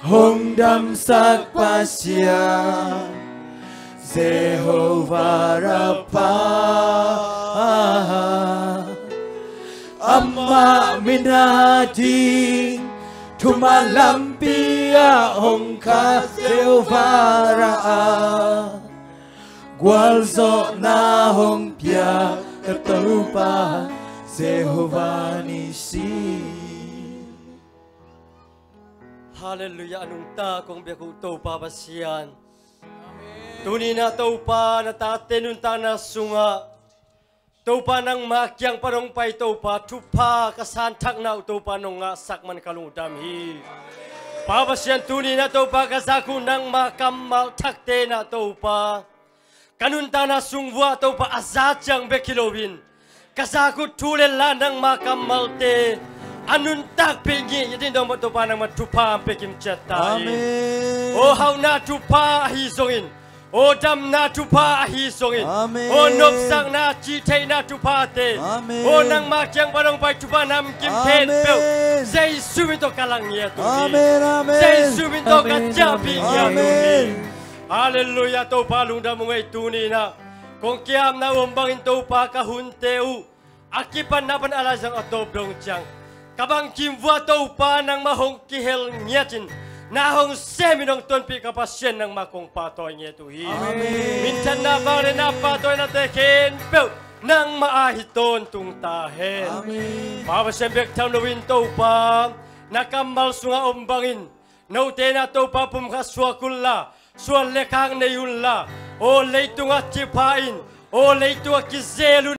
Hongdam sak pasya Jehovah Rapha Amma minadi Tumalampia hongka Jehovah Gualzo na hongpia Katupa Jehovah Nisi Hallelujah, anong takong biyaku taupa basian. Tuni na taupa na tatenun na sunga. Taupa ng makyang parongpay taupa. Tupa kasantak na taupa nung sakman kalungdamhi. Pabasian tuni na taupa kasaku ng makamal takte na taupa. Kanunta na sungwa taupa azatyang bekilowin. Kasaku tulila ng makamalte. Anun tak pingi yadin dong matupa nang matupa pekim cetai. Amen. Oh hau na tupa ahisongin. Oh dam na tupa ahisongin. Amen. Oh nopsang na citai na tupa te. Amen. Oh nang makyang barong pai tupa nam kim ten pel. Zai sumin to kalang ya tu. Amen. Amen. Zai sumin to kacapi ya tu. Amen. Haleluya to palung da mungai tuni na. Kong kiam na umbangin tupa kahunteu. Akipan napan alazang atobdong chang. Kabang kimwa taupa ng mahong kihel nyatin nahong seminong tonpi kapasyen ng makong patoy nyetuhi. Amen. Minsan na bang na patoy na teken pew nang maahiton tung tahen. Amen. Mabasembek taunawin taupa nakambal sunga ombangin naute na taupa pumkaswa kulla sual lekang na yunla o leitung at cipain o leitung at kizelun